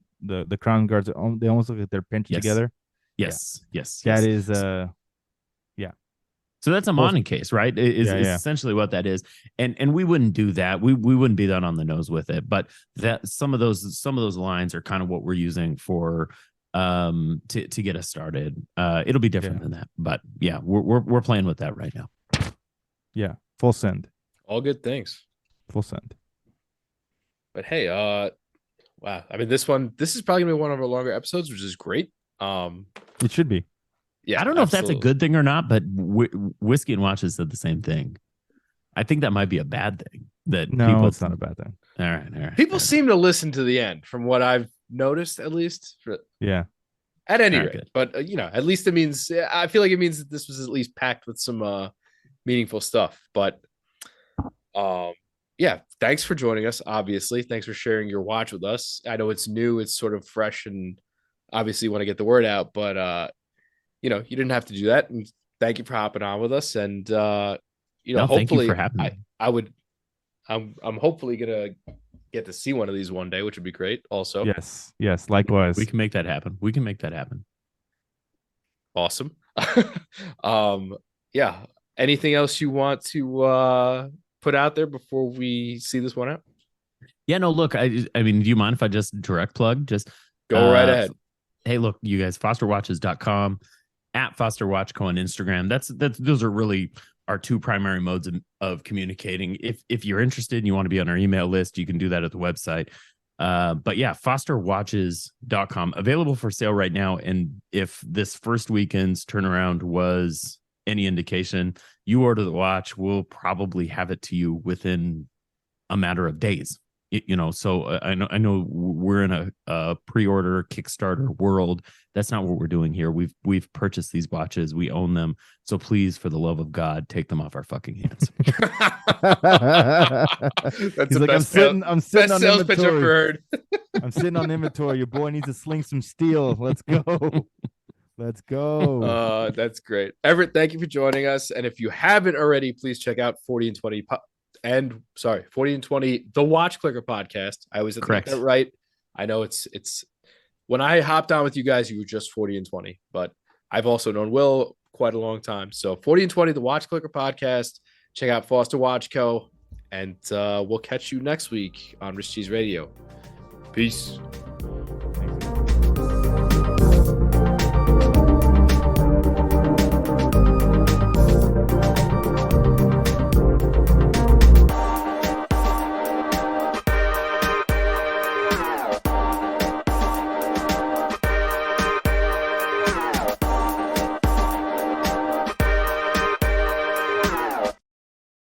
crown guards they almost look like they're pinched together. Yes. That is So that's a Monin case, right? Is essentially what that is. And we wouldn't do that. We wouldn't be that on the nose with it. But that some of those lines are kind of what we're using for to get us started. It'll be different than that. But yeah, we're playing with that right now. Yeah. Full send. All good things. Full send. But hey, wow. I mean, this is probably gonna be one of our longer episodes, which is great. It should be. Yeah, I don't know if that's a good thing or not, but Whiskey and Watches said the same thing. I think that might be a bad thing. It's not a bad thing. All right. People seem to listen to the end, from what I've noticed, at least. Yeah. At any rate, but at least it means. I feel like it means that this was at least packed with some meaningful stuff. But yeah, thanks for joining us. Obviously, thanks for sharing your watch with us. I know it's new, it's sort of fresh, and obviously you want to get the word out, but you didn't have to do that. And thank you for hopping on with us. And hopefully, thank you for having me. I'm hopefully gonna get to see one of these one day, which would be great. Also, yes, likewise. We can make that happen. Awesome. Yeah. Anything else you want to put out there before we see this one out? Yeah, no, look, I mean, do you mind if I just direct plug? Just go right ahead. Hey, look, you guys, fosterwatches.com, at fosterwatchco on Instagram. Those are really our two primary modes of communicating. If you're interested and you want to be on our email list, you can do that at the website. But yeah, fosterwatches.com, available for sale right now. And if this first weekend's turnaround was any indication, you order the watch, we'll probably have it to you within a matter of days. So I know we're in a pre-order Kickstarter world. That's not what we're doing here. We've purchased these watches. We own them. So please, for the love of God, take them off our fucking hands. He's like, I'm sitting on sales pitch I've inventory. heard. I'm sitting on inventory. Your boy needs to sling some steel. Let's go. Let's go. That's great. Everett, thank you for joining us. And if you haven't already, please check out 40 and 20 40 and 20, the Watchclicker podcast. I always have to get that right. I know it's when I hopped on with you guys, you were just 40 and 20, but I've also known Will quite a long time. So 40 and 20, the Watchclicker podcast. Check out Foster Watch Co. And we'll catch you next week on Rich Cheese Radio. Peace.